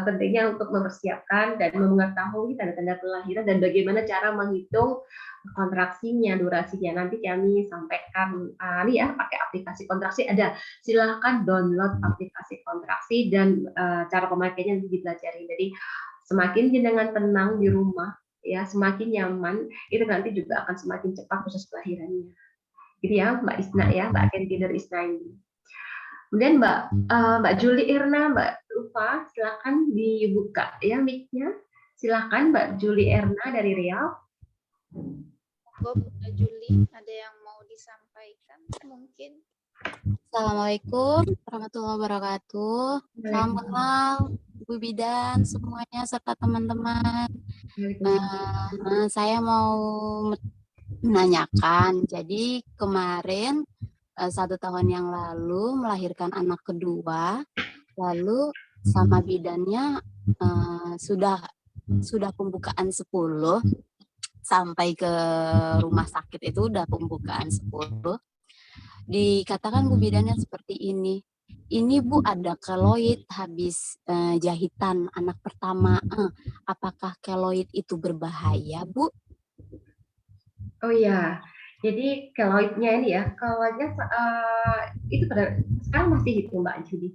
pentingnya untuk mempersiapkan dan mengetahui tanda-tanda kelahiran dan bagaimana cara menghitung kontraksinya, durasinya. Nanti kami sampaikan nih ya, pakai aplikasi kontraksi ada. Silahkan download aplikasi kontraksi dan cara pemakainya nanti dipelajari. Jadi semakin jenengan tenang di rumah, ya semakin nyaman, itu nanti juga akan semakin cepat proses kelahirannya. Gitu ya, Mbak Isna ya, Mbak Kentider Isna ini. Kemudian Mbak Juli Irna, Mbak Ufa, silakan dibuka ya mic-nya. Silakan Mbak Juli Irna dari Riau. Bunda Juli, ada yang mau disampaikan mungkin? Assalamualaikum warahmatullahi wabarakatuh. Salam kenal Bu Bidan semuanya serta teman-teman. Saya mau menanyakan, jadi kemarin 1 tahun yang lalu melahirkan anak kedua, lalu sama bidannya sudah pembukaan 10 sampai ke rumah sakit itu udah pembukaan 10. Dikatakan Bu bidannya seperti ini Bu ada keloid habis jahitan anak pertama. Apakah keloid itu berbahaya Bu? Oh iya, jadi keloidnya ini ya, keloidnya itu pada sekarang masih itu Mbak Juli.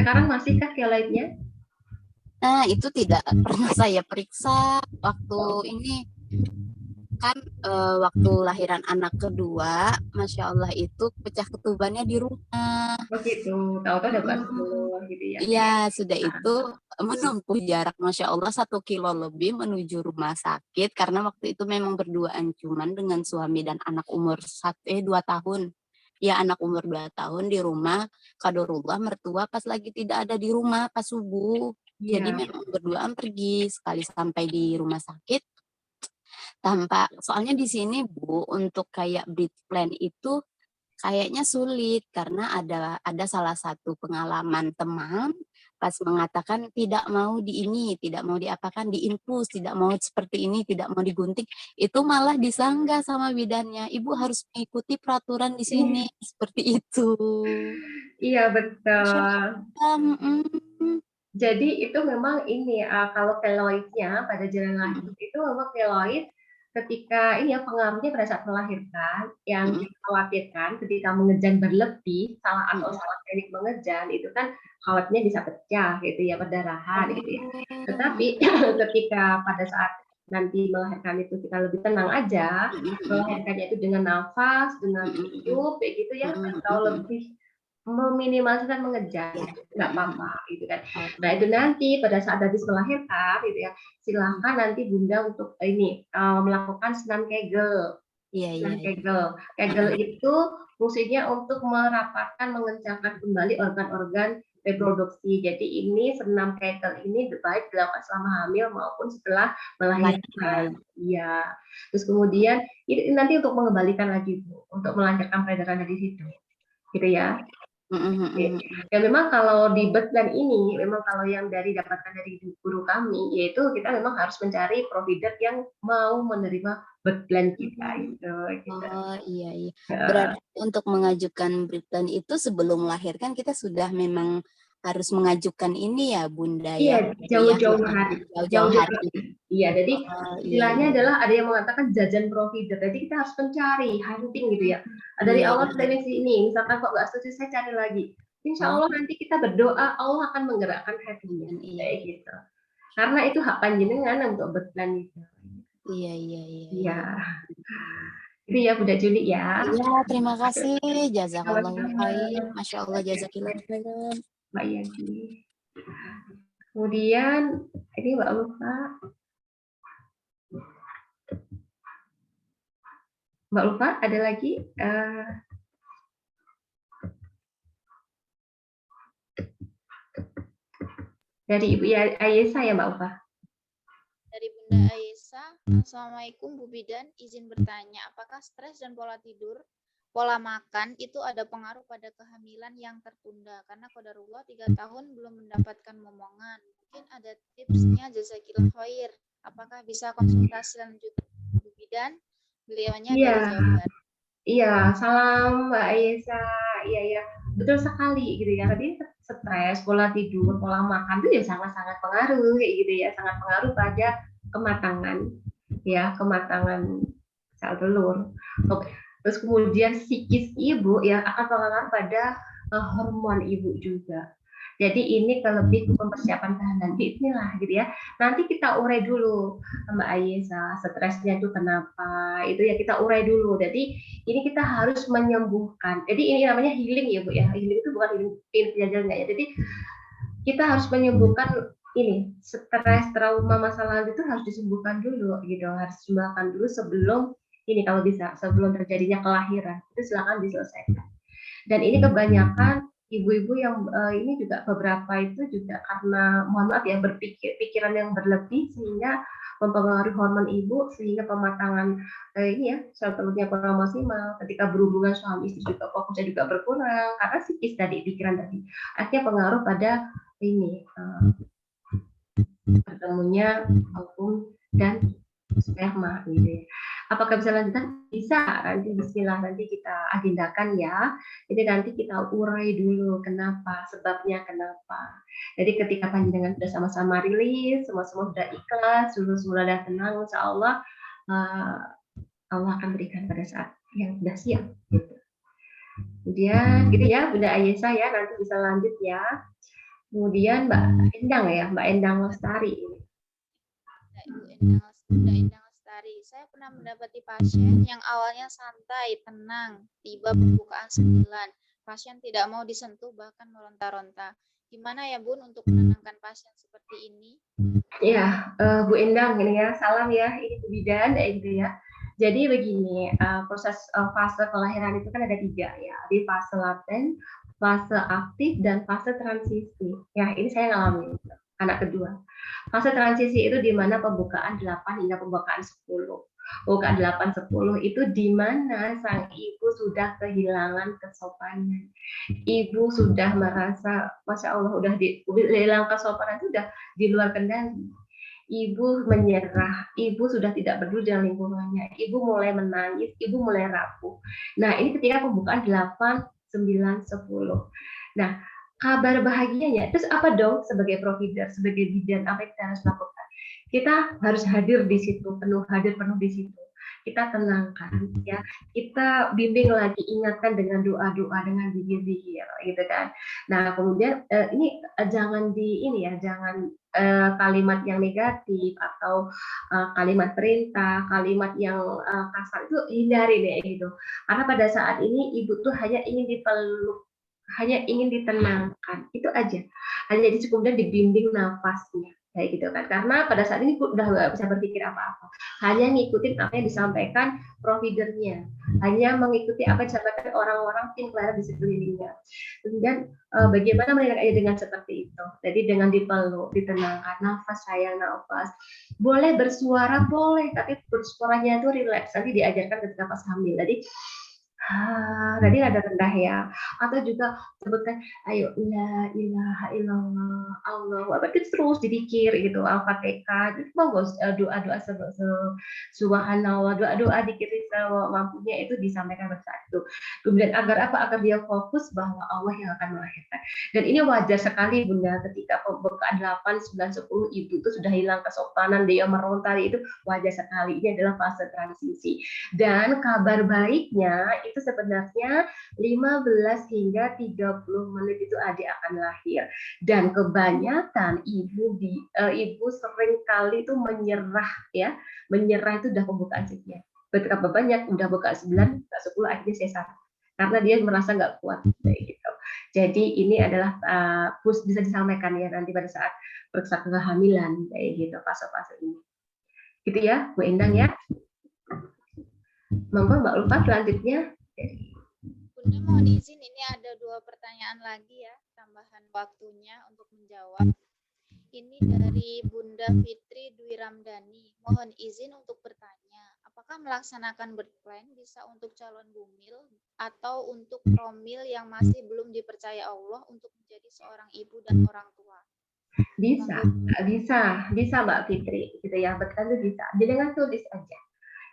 Sekarang masihkah keloidnya? Nah itu tidak pernah saya periksa waktu ini. Kan waktu lahiran anak kedua, Masya Allah itu pecah ketubannya di rumah. Oh gitu, tahu-tahu ada buat 10 gitu ya. Iya, sudah itu menempuh jarak Masya Allah 1 kilo lebih menuju rumah sakit karena waktu itu memang berduaan cuman dengan suami dan anak umur 2 tahun. Ya anak umur 2 tahun di rumah, qadarullah mertua pas lagi tidak ada di rumah pas subuh. Jadi memang berduaan pergi sekali sampai di rumah sakit. Tanpa, soalnya di sini Bu untuk kayak breed plan itu kayaknya sulit karena ada salah satu pengalaman teman pas mengatakan tidak mau tidak mau diapakan, diinfus, tidak mau seperti ini, tidak mau digunting, itu malah disanggah sama bidannya. Ibu harus mengikuti peraturan di sini seperti itu. Iya betul. Jadi itu memang ini kalau keloidnya pada jalan lahir itu memang keloid ketika ini ya pengaruhnya pada saat melahirkan yang dikhawatirkan ketika mengejan berlebih salah teknik mengejan itu kan khawatirnya bisa pecah gitu ya, perdarahan gitu ya. Tetapi ketika pada saat nanti melahirkan itu kita lebih tenang aja, melahirkannya itu dengan nafas, dengan hidup kayak gitu ya, atau lebih meminimalisir mengejar, nggak apa-apa gitu kan. Nah itu nanti pada saat habis melahirkan gitu ya, silahkan nanti Bunda untuk ini melakukan senam Kegel. Senam Kegel. Kegel itu fungsinya untuk merapatkan, mengencangkan kembali organ-organ reproduksi. Jadi ini senam Kegel ini baik dilakukan selama hamil maupun setelah melahirkan. Iya. Terus kemudian ini nanti untuk mengembalikan lagi Bu, untuk melancarkan peredaran dari situ. Gitu ya. Ya memang kalau di birthplan ini, memang kalau yang dapatkan dari guru kami, yaitu kita memang harus mencari provider yang mau menerima birthplan kita itu. Gitu. Oh iya. Berarti untuk mengajukan birthplan itu sebelum melahirkan kita sudah memang harus mengajukan ini ya Bunda ya. Iya, jauh-jauh hari. Iya, jadi istilahnya adalah ada yang mengatakan jajan provider. Jadi kita harus mencari, hunting gitu ya. Dari awal dari sini, misalkan kok nggak setuju, saya cari lagi. Insya Allah nanti kita berdoa, Allah akan menggerakkan hatinya. Kayak gitu. Karena itu hak panjenengan untuk birthplan itu. Iya. Itu ya Bunda Juli ya. Iya, terima kasih. Jazakallahu khair. Masya Allah, jazakillah khairan. Mbak Yati. Kemudian ini Mbak Lufa. Mbak Lufa, ada lagi? Dari Ibu Ayesa ya Mbak Ufa? Dari Bunda Ayesa. Aisyah, Assalamualaikum Bu Bidan, izin bertanya, apakah stres dan pola tidur, pola makan itu ada pengaruh pada kehamilan yang tertunda? Karena qadarullah 3 tahun belum mendapatkan momongan. Mungkin ada tipsnya, jazakillah khair. Apakah bisa konsultasi lanjut Bu Bidan? Beliaunya dari Iya, Jawa Barat. iya, salam Mbak Aisyah. Iya, iya, betul sekali gitu ya. Tadi stres, pola tidur, pola makan itu ya sangat-sangat pengaruh kayak gitu ya, sangat pengaruh pada kematangan ya, kematangan sel telur. Oke. Terus kemudian psikis ibu ya akan pengaruh pada hormon ibu juga. Jadi ini lebih mempersiapkan kehamilan. Inilah gitu ya. Nanti kita urai dulu Mbak Aisyah, stresnya itu kenapa? Itu ya kita urai dulu. Jadi ini kita harus menyembuhkan. Jadi ini namanya healing ya Bu ya. Healing itu bukan healing penjajalnya ya. Jadi kita harus menyembuhkan ini stres, trauma, masa lalu itu harus disembuhkan dulu gitu. Harus disembuhkan dulu sebelum ini kalau bisa sebelum terjadinya kelahiran. Itu silakan diselesaikan. Dan ini kebanyakan ibu-ibu yang ini juga beberapa itu juga karena mohon maaf ya pikiran yang berlebih sehingga mempengaruhi hormon ibu sehingga pematangan ini ya sel telurnya kurang maksimal. Ketika berhubungan suami istri juga fokusnya juga berkurang karena psikis tadi pikiran tadi. Akhirnya pengaruh pada ini bertemunya ovum dan sperma gitu ya. Apakah bisa lanjutan? Bisa, nanti bismillah nanti kita agendakan ya. Jadi nanti kita urai dulu kenapa, sebabnya kenapa. Jadi ketika panjenengan sudah sama-sama rilis, semua-semua sudah ikhlas, sudah tenang, insya Allah Allah akan berikan pada saat yang sudah siap. Gitu. Kemudian gitu ya Bunda Aisyah ya, nanti bisa lanjut ya. Kemudian Mbak Endang ya, Mbak Endang Lestari. Bunda Endang Lestari, saya pernah mendapati pasien yang awalnya santai, tenang, tiba pembukaan 9. Pasien tidak mau disentuh bahkan meronta-ronta. Gimana ya Bun untuk menenangkan pasien seperti ini? Iya, Bu Endang ini ya, salam ya, ini Bu Bidan gitu ya. Jadi begini, proses fase kelahiran itu kan ada 3 ya, di fase laten, fase aktif, dan fase transisi. Ya, ini saya ngalamin anak kedua. Fase transisi itu di mana pembukaan 8 hingga pembukaan 10. Pembukaan 8-10 itu di mana sang ibu sudah kehilangan kesopanan. Ibu sudah merasa, Masya Allah, udah hilang kesopanan itu udah di luar kendali. Ibu menyerah, ibu sudah tidak peduli dengan lingkungannya, ibu mulai menangis, ibu mulai rapuh. Nah, ini ketika pembukaan 8, 9, 10. Nah, kabar bahagianya, terus apa dong sebagai provider, sebagai bidan, apa yang kita harus lakukan? Kita harus hadir di situ, hadir penuh di situ. Kita tenangkan, ya. Kita bimbing lagi, ingatkan dengan doa-doa, dengan zikir-zikir, gitu kan. Nah, kemudian ini jangan jangan kalimat yang negatif atau kalimat perintah, kalimat yang kasar itu hindari deh gitu. Karena pada saat ini ibu tuh hanya ingin dipeluk, hanya ingin ditenangkan, itu aja. Hanya kemudian dibimbing nafasnya kayak gitu kan. Karena pada saat ini udah nggak bisa berpikir apa-apa, hanya ngikutin apa yang disampaikan providernya, hanya mengikuti apa yang disampaikan orang-orang tim kelahiran di sekelilingnya. Kemudian bagaimana menilai dengan seperti itu? Jadi dengan dipeluk, ditenangkan, nafas sayang, nafas. Boleh bersuara, boleh, tapi bersuaranya itu relax. Nanti diajarkan ketika pas hamil. Jadi tadi ada rendah ya, atau juga sebutkan ayo la ilaha illallah Allahu akbar terus dipikir gitu Al-Fatihah itu monggo doa-doa subhanallah doa-doa dikir mampunya itu disampaikan bersatu. Kemudian agar apa? Agar dia fokus bahwa Allah yang akan melahirkan. Dan ini wajar sekali Bunda ketika pembukaan 8, 9, 10 ibu itu sudah hilang kesopanan, dia meronta itu wajar sekali. Ini adalah fase transisi. Dan kabar baiknya itu sebenarnya 15 hingga 30 menit itu adik akan lahir. Dan kebanyakan ibu sering kali itu menyerah ya. Menyerah itu udah pembukaan sekian. Betapa banyak udah buka 9, 10 akhirnya sesar. Karena dia merasa nggak kuat gitu. Jadi ini adalah bisa disampaikan ya nanti pada saat periksa kehamilan kayak gitu fase-fase ini. Gitu ya, Bu Endang ya. Monggo Mbak Ulfa selanjutnya. Bunda mohon izin ini ada 2 pertanyaan lagi ya, tambahan waktunya untuk menjawab. Ini dari Bunda Fitri Dwi Ramdhani. Mohon izin untuk bertanya, apakah melaksanakan birth plan bisa untuk calon bumil atau untuk promil yang masih belum dipercaya Allah untuk menjadi seorang ibu dan orang tua? Bisa, bisa Mbak Fitri, gitu ya, betul bisa. Jadi dengan tulis aja.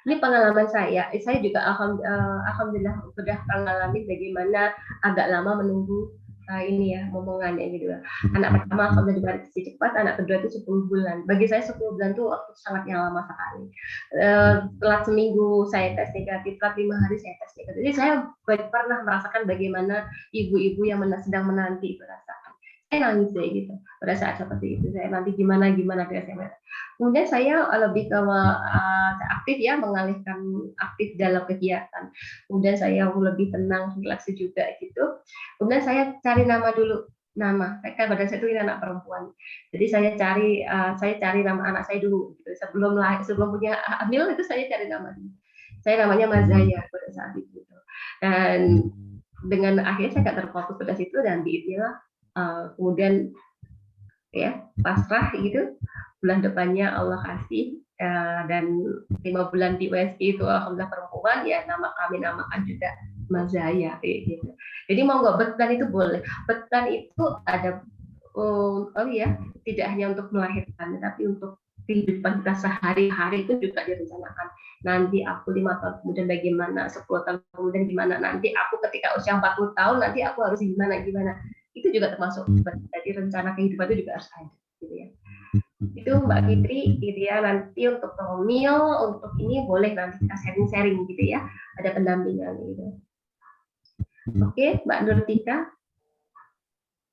Ini pengalaman saya juga alhamdulillah sudah mengalami bagaimana agak lama menunggu ini ya momongannya gitu ya. Anak pertama alhamdulillah diadopsi cepat, anak kedua itu 10 bulan. Bagi saya 10 bulan itu waktu sangat lama sekali. Telat seminggu saya tes negatif, telat 5 hari saya tes negatif. Jadi saya pernah merasakan bagaimana ibu-ibu yang sedang menanti itu rasakan. Saya nangis deh gitu pada saat seperti itu. Saya nanti gimana saya. Kemudian saya lebih ke aktif ya, mengalihkan aktif dalam kegiatan. Kemudian saya lebih tenang, relaksi juga gitu. Kemudian saya cari nama dulu, nama. Kan pada saat itu ini anak perempuan. Jadi saya cari nama anak saya dulu. Gitu. Sebelum punya hamil itu saya cari nama dulu. Saya namanya Mazaya pada saat itu. Dan dengan akhirnya saya nggak terfokus pada situ dan diizinlah kemudian ya pasrah gitu. Bulan depannya Allah kasih dan 5 bulan di USG itu alhamdulillah perempuan ya, nama kami namakan juga Mazaya gitu. Jadi mau nggak betan itu boleh. Betan itu ada tidak hanya untuk melahirkan tapi untuk kehidupan kita sehari-hari itu juga direncanakan. Nanti aku 5 tahun kemudian bagaimana, 10 tahun kemudian gimana, nanti aku ketika usia 40 tahun nanti aku harus gimana. Itu juga termasuk. Jadi rencana kehidupan itu juga harus ada gitu ya. Itu Mbak Fitri gitu ya. Nanti untuk promil untuk ini boleh nanti kita sharing gitu ya, ada pendampingan gitu. Oke, Mbak Nurtika.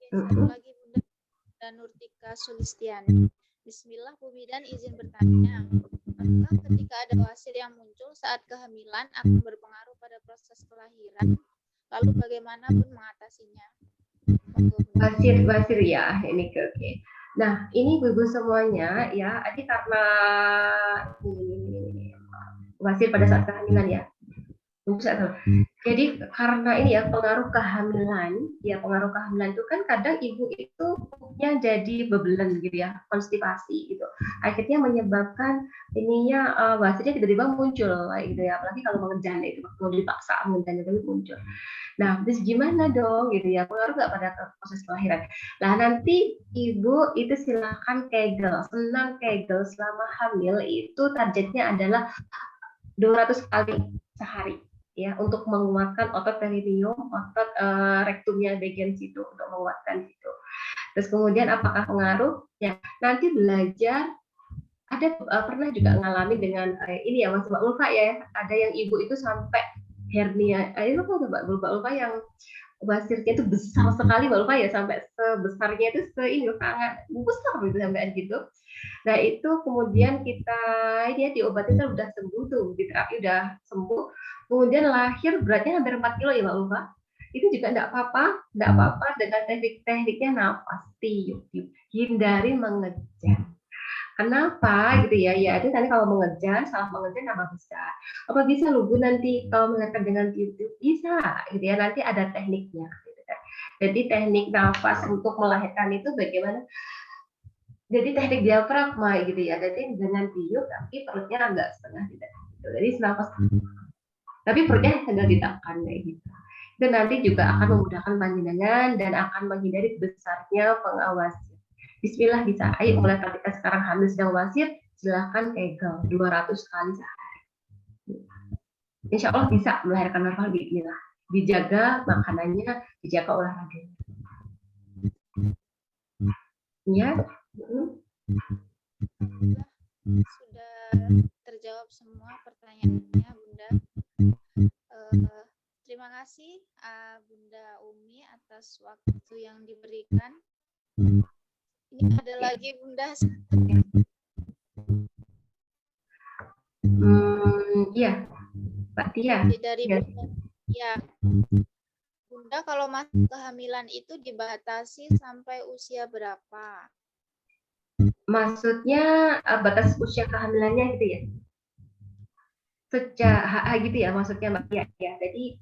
Satu lagi Bunda Nurtika Sulistiani. Bismillah, Bu Bidan izin bertanya, apakah ketika ada wasir yang muncul saat kehamilan akan berpengaruh pada proses kelahiran? Lalu bagaimana Bun mengatasinya? Wasir ya, ini oke. Nah, ini ibu semuanya ya, ini karena wasir pada saat kehamilan ya. Jadi karena ini ya pengaruh kehamilan itu kan kadang ibu itu punya jadi bebelan gitu ya, konstipasi gitu. Akhirnya menyebabkan ininya wasirnya tiba-tiba muncul gitu ya, apalagi kalau mengejan itu mau dipaksa mengejan itu muncul. Nah, terus gimana dong gitu ya, pengaruh nggak pada proses kelahiran? Nah, nanti ibu itu silakan kegel, senam kegel selama hamil itu targetnya adalah 200 kali sehari ya, untuk menguatkan otot perineum, otot rektumnya bagian situ untuk menguatkan situ. Terus kemudian apakah pengaruh? Ya, nanti belajar ada pernah juga ngalami dengan ini ya Mas Mbak Ulfa ya, ada yang ibu itu sampai hernia. Itu Mbak Ulfa yang wasirnya itu besar sekali Mbak Ulfa ya, sampai sebesarnya itu sangat besar gitu sampai gitu. Nah itu kemudian dia diobatin kan udah sembuh tuh, diterapi udah sembuh, kemudian lahir beratnya hampir 4 kilo ya Mbak Ulfa. Itu juga enggak apa-apa dengan tekniknya nafas, tiup, hindari mengejar. Kenapa gitu ya? Ya itu nanti kalau mengejar, salah mengejar nambah besar. Apa bisa lu nanti kalau melahirkan dengan tiup-tiup? Bisa gitu ya, nanti ada tekniknya gitu kan. Jadi teknik nafas untuk melahirkan itu bagaimana? Jadi teknik diafragma gitu ya. Jadi dengan tiup tapi perutnya agak setengah tidak. Gitu. Jadi nafas. Tapi perutnya sedang ditekan kayak gitu. Dan nanti juga akan memudahkan panjenengan dan akan menghindari besarnya pengawas. Bismillah bisa. Ayo mulai ketika sekarang hamil sedang wasir, silahkan kegel 200 kali sehari. Insya Allah bisa melahirkan normal bismillah. Dijaga makanannya, dijaga olahraganya. Ya. Sudah terjawab semua pertanyaannya Bunda. Terima kasih Bunda Umi atas waktu yang diberikan. Ini ada lagi Bunda. Iya, Pak Tia. Dari Bunda. Ya. Bunda, kalau masa kehamilan itu dibatasi sampai usia berapa? Maksudnya batas usia kehamilannya gitu ya? Sejak gitu ya maksudnya Mbak Tia ya. Jadi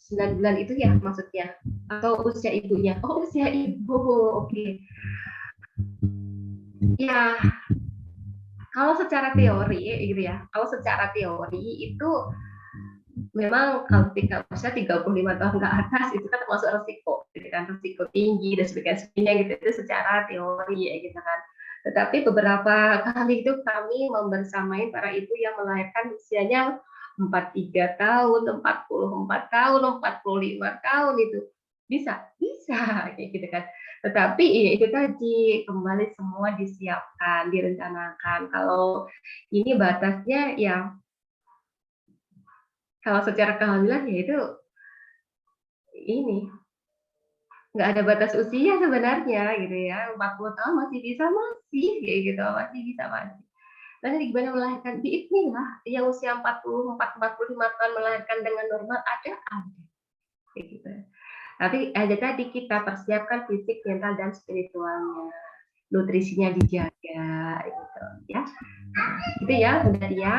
9 bulan itu ya maksudnya, atau usia ibunya? Oh usia ibu, oke. Ya, kalau secara teori gitu ya, kalau secara teori itu memang kalau ketika usia 35 tahun ke atas itu kan termasuk resiko, gitu kan, resiko tinggi dan sebagainya gitu, itu secara teori ya gitu kan. Tetapi beberapa kali itu kami membersamai para ibu yang melahirkan usianya 43 tahun, 44 tahun, 45 tahun itu bisa kayak gitu kan. Tetapi ya itu tadi kembali semua disiapkan, direncanakan. Kalau ini batasnya ya kalau secara kehamilan ya itu ini nggak ada batas usia sebenarnya gitu ya, 40 tahun masih kayak gitu, masih bisa masih. Nanti gimana melahirkan biidznillah yang usia 44, 45 tahun melahirkan dengan normal ada kayak gitu. Tapi ada tadi kita persiapkan fisik, mental dan spiritualnya, nutrisinya dijaga gitu ya. Gitu ya, Bunda Tia.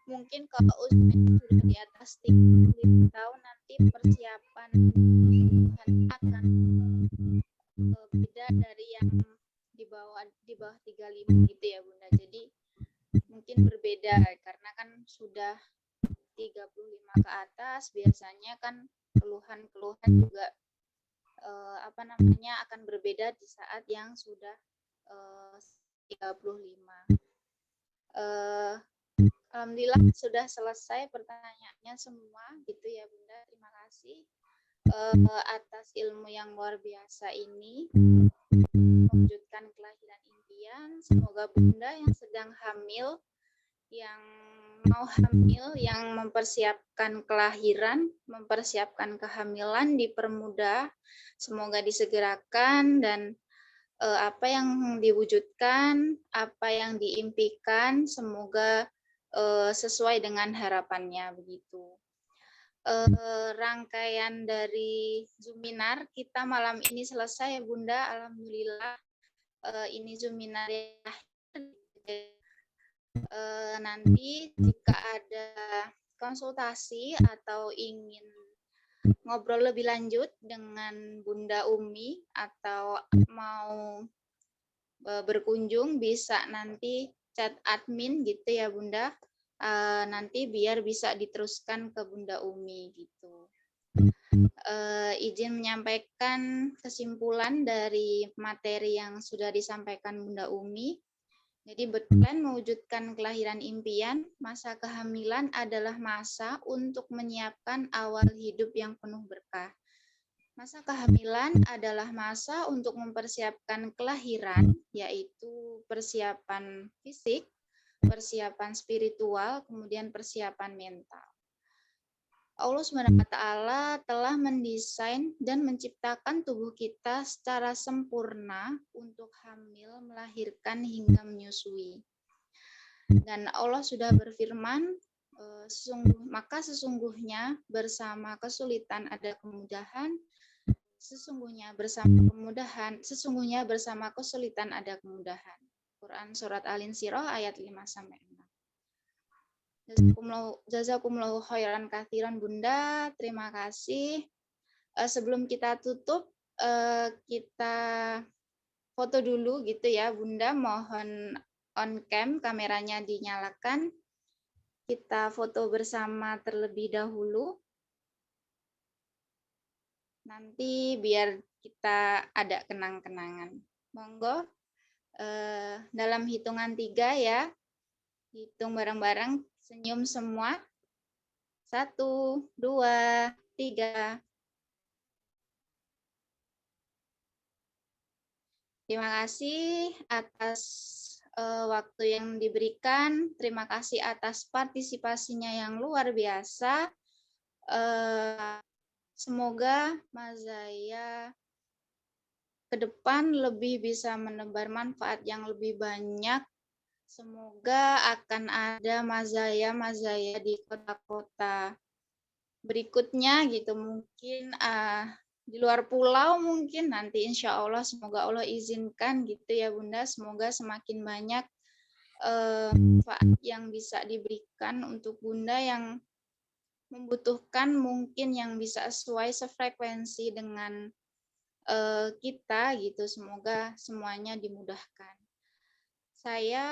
Mungkin kalau usianya sudah di atas 35 tahun nanti persiapan akan beda dari yang di bawah 35 gitu ya Bunda. Jadi mungkin berbeda karena kan sudah 35 ke atas biasanya kan keluhan-keluhan juga akan berbeda di saat yang sudah 35. Alhamdulillah sudah selesai pertanyaannya semua gitu ya Bunda. Terima kasih atas ilmu yang luar biasa ini mewujudkan kelahiran impian. Semoga Bunda yang sedang hamil, yang mau hamil, yang mempersiapkan kelahiran, mempersiapkan kehamilan dipermudah, semoga disegerakan dan apa yang diwujudkan, apa yang diimpikan, semoga sesuai dengan harapannya begitu. Rangkaian dari Zoominar kita malam ini selesai Bunda, alhamdulillah. Ini Zoominar yang nanti jika ada konsultasi atau ingin ngobrol lebih lanjut dengan Bunda Umi atau mau berkunjung bisa nanti chat admin gitu ya Bunda. Nanti biar bisa diteruskan ke Bunda Umi gitu. Izin menyampaikan kesimpulan dari materi yang sudah disampaikan Bunda Umi. Jadi berplan mewujudkan kelahiran impian, masa kehamilan adalah masa untuk menyiapkan awal hidup yang penuh berkah. Masa kehamilan adalah masa untuk mempersiapkan kelahiran, yaitu persiapan fisik, persiapan spiritual, kemudian persiapan mental. Allah SWT telah mendesain dan menciptakan tubuh kita secara sempurna untuk hamil, melahirkan, hingga menyusui. Dan Allah sudah berfirman, maka sesungguhnya bersama kesulitan ada kemudahan, sesungguhnya bersama kesulitan ada kemudahan. Quran Surat Al-Insyirah ayat 5-6. Jazakumullahu khairan katsiran Bunda, terima kasih. Sebelum kita tutup, kita foto dulu gitu ya Bunda, mohon on cam kameranya dinyalakan. Kita foto bersama terlebih dahulu. Nanti biar kita ada kenang-kenangan. Monggo, dalam hitungan 3 ya, hitung bareng-bareng. Senyum semua. 1, 2, 3. Terima kasih atas waktu yang diberikan. Terima kasih atas partisipasinya yang luar biasa. Semoga Mazaya ke depan lebih bisa menebar manfaat yang lebih banyak. Semoga akan ada mazaya di kota-kota berikutnya gitu, mungkin di luar pulau mungkin nanti insya Allah, semoga Allah izinkan gitu ya Bunda, semoga semakin banyak manfaat yang bisa diberikan untuk Bunda yang membutuhkan, mungkin yang bisa sesuai sefrekuensi dengan kita gitu. Semoga semuanya dimudahkan. Saya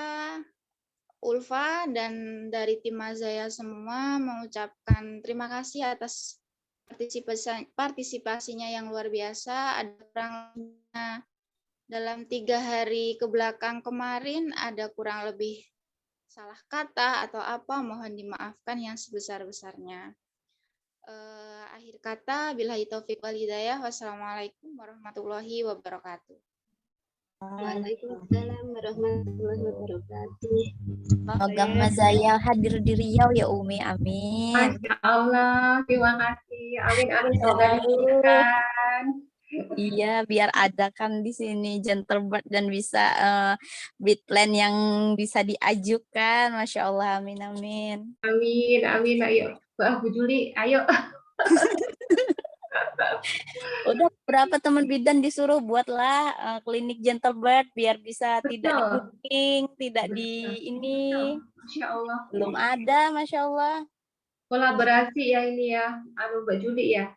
Ulfa dan dari tim Mazaya semua mengucapkan terima kasih atas partisipasinya yang luar biasa. Ada kurang lebihnya dalam 3 hari ke belakang kemarin ada kurang lebih salah kata atau apa, mohon dimaafkan yang sebesar-besarnya. Akhir kata, billahi taufiq wal hidayah. Wassalamualaikum warahmatullahi wabarakatuh. Waalaikumsalam warahmatullahi wabarakatuh. Semoga Mazaya hadir di Riau ya Umi, amin. Masya Allah, terima kasih. Amin, amin. Semoga dimudahkan. Iya, biar ada kan di sini Gentlebird dan bisa Bitland yang bisa diajukan. Masya Allah, amin, amin. Amin, amin. Ayo, Bu Juli, ayo. Udah berapa teman bidan disuruh buatlah klinik Gentlebird biar bisa tidak di Betul. booking, tidak di ini. Masya Allah. Belum ada, Masya Allah. Kolaborasi ya ini ya, Mbak Juli ya.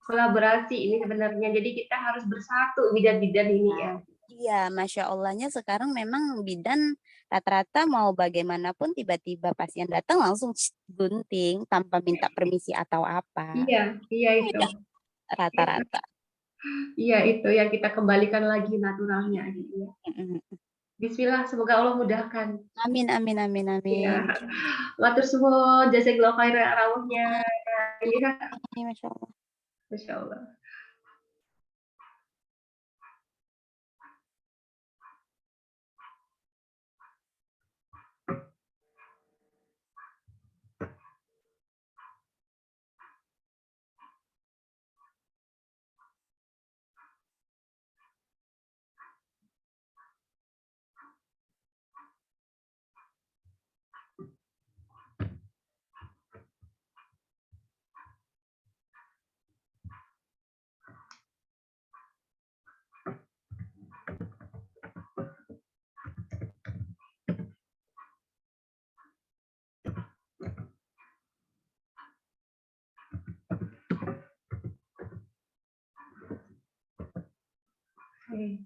Kolaborasi ini sebenarnya. Jadi kita harus bersatu bidan-bidan ini ya. Iya, Masya Allahnya sekarang memang bidan rata-rata mau bagaimanapun tiba-tiba pasien datang langsung gunting tanpa minta permisi atau apa. Iya, iya itu. Rata-rata. Iya itu yang kita kembalikan lagi naturalnya gitu ya. Bismillah, semoga Allah mudahkan. Amin, amin, amin, amin. Ya. Matur suwun, jazakallahu khairan rawuhnya. Masya Allah. Masya Allah. Oke.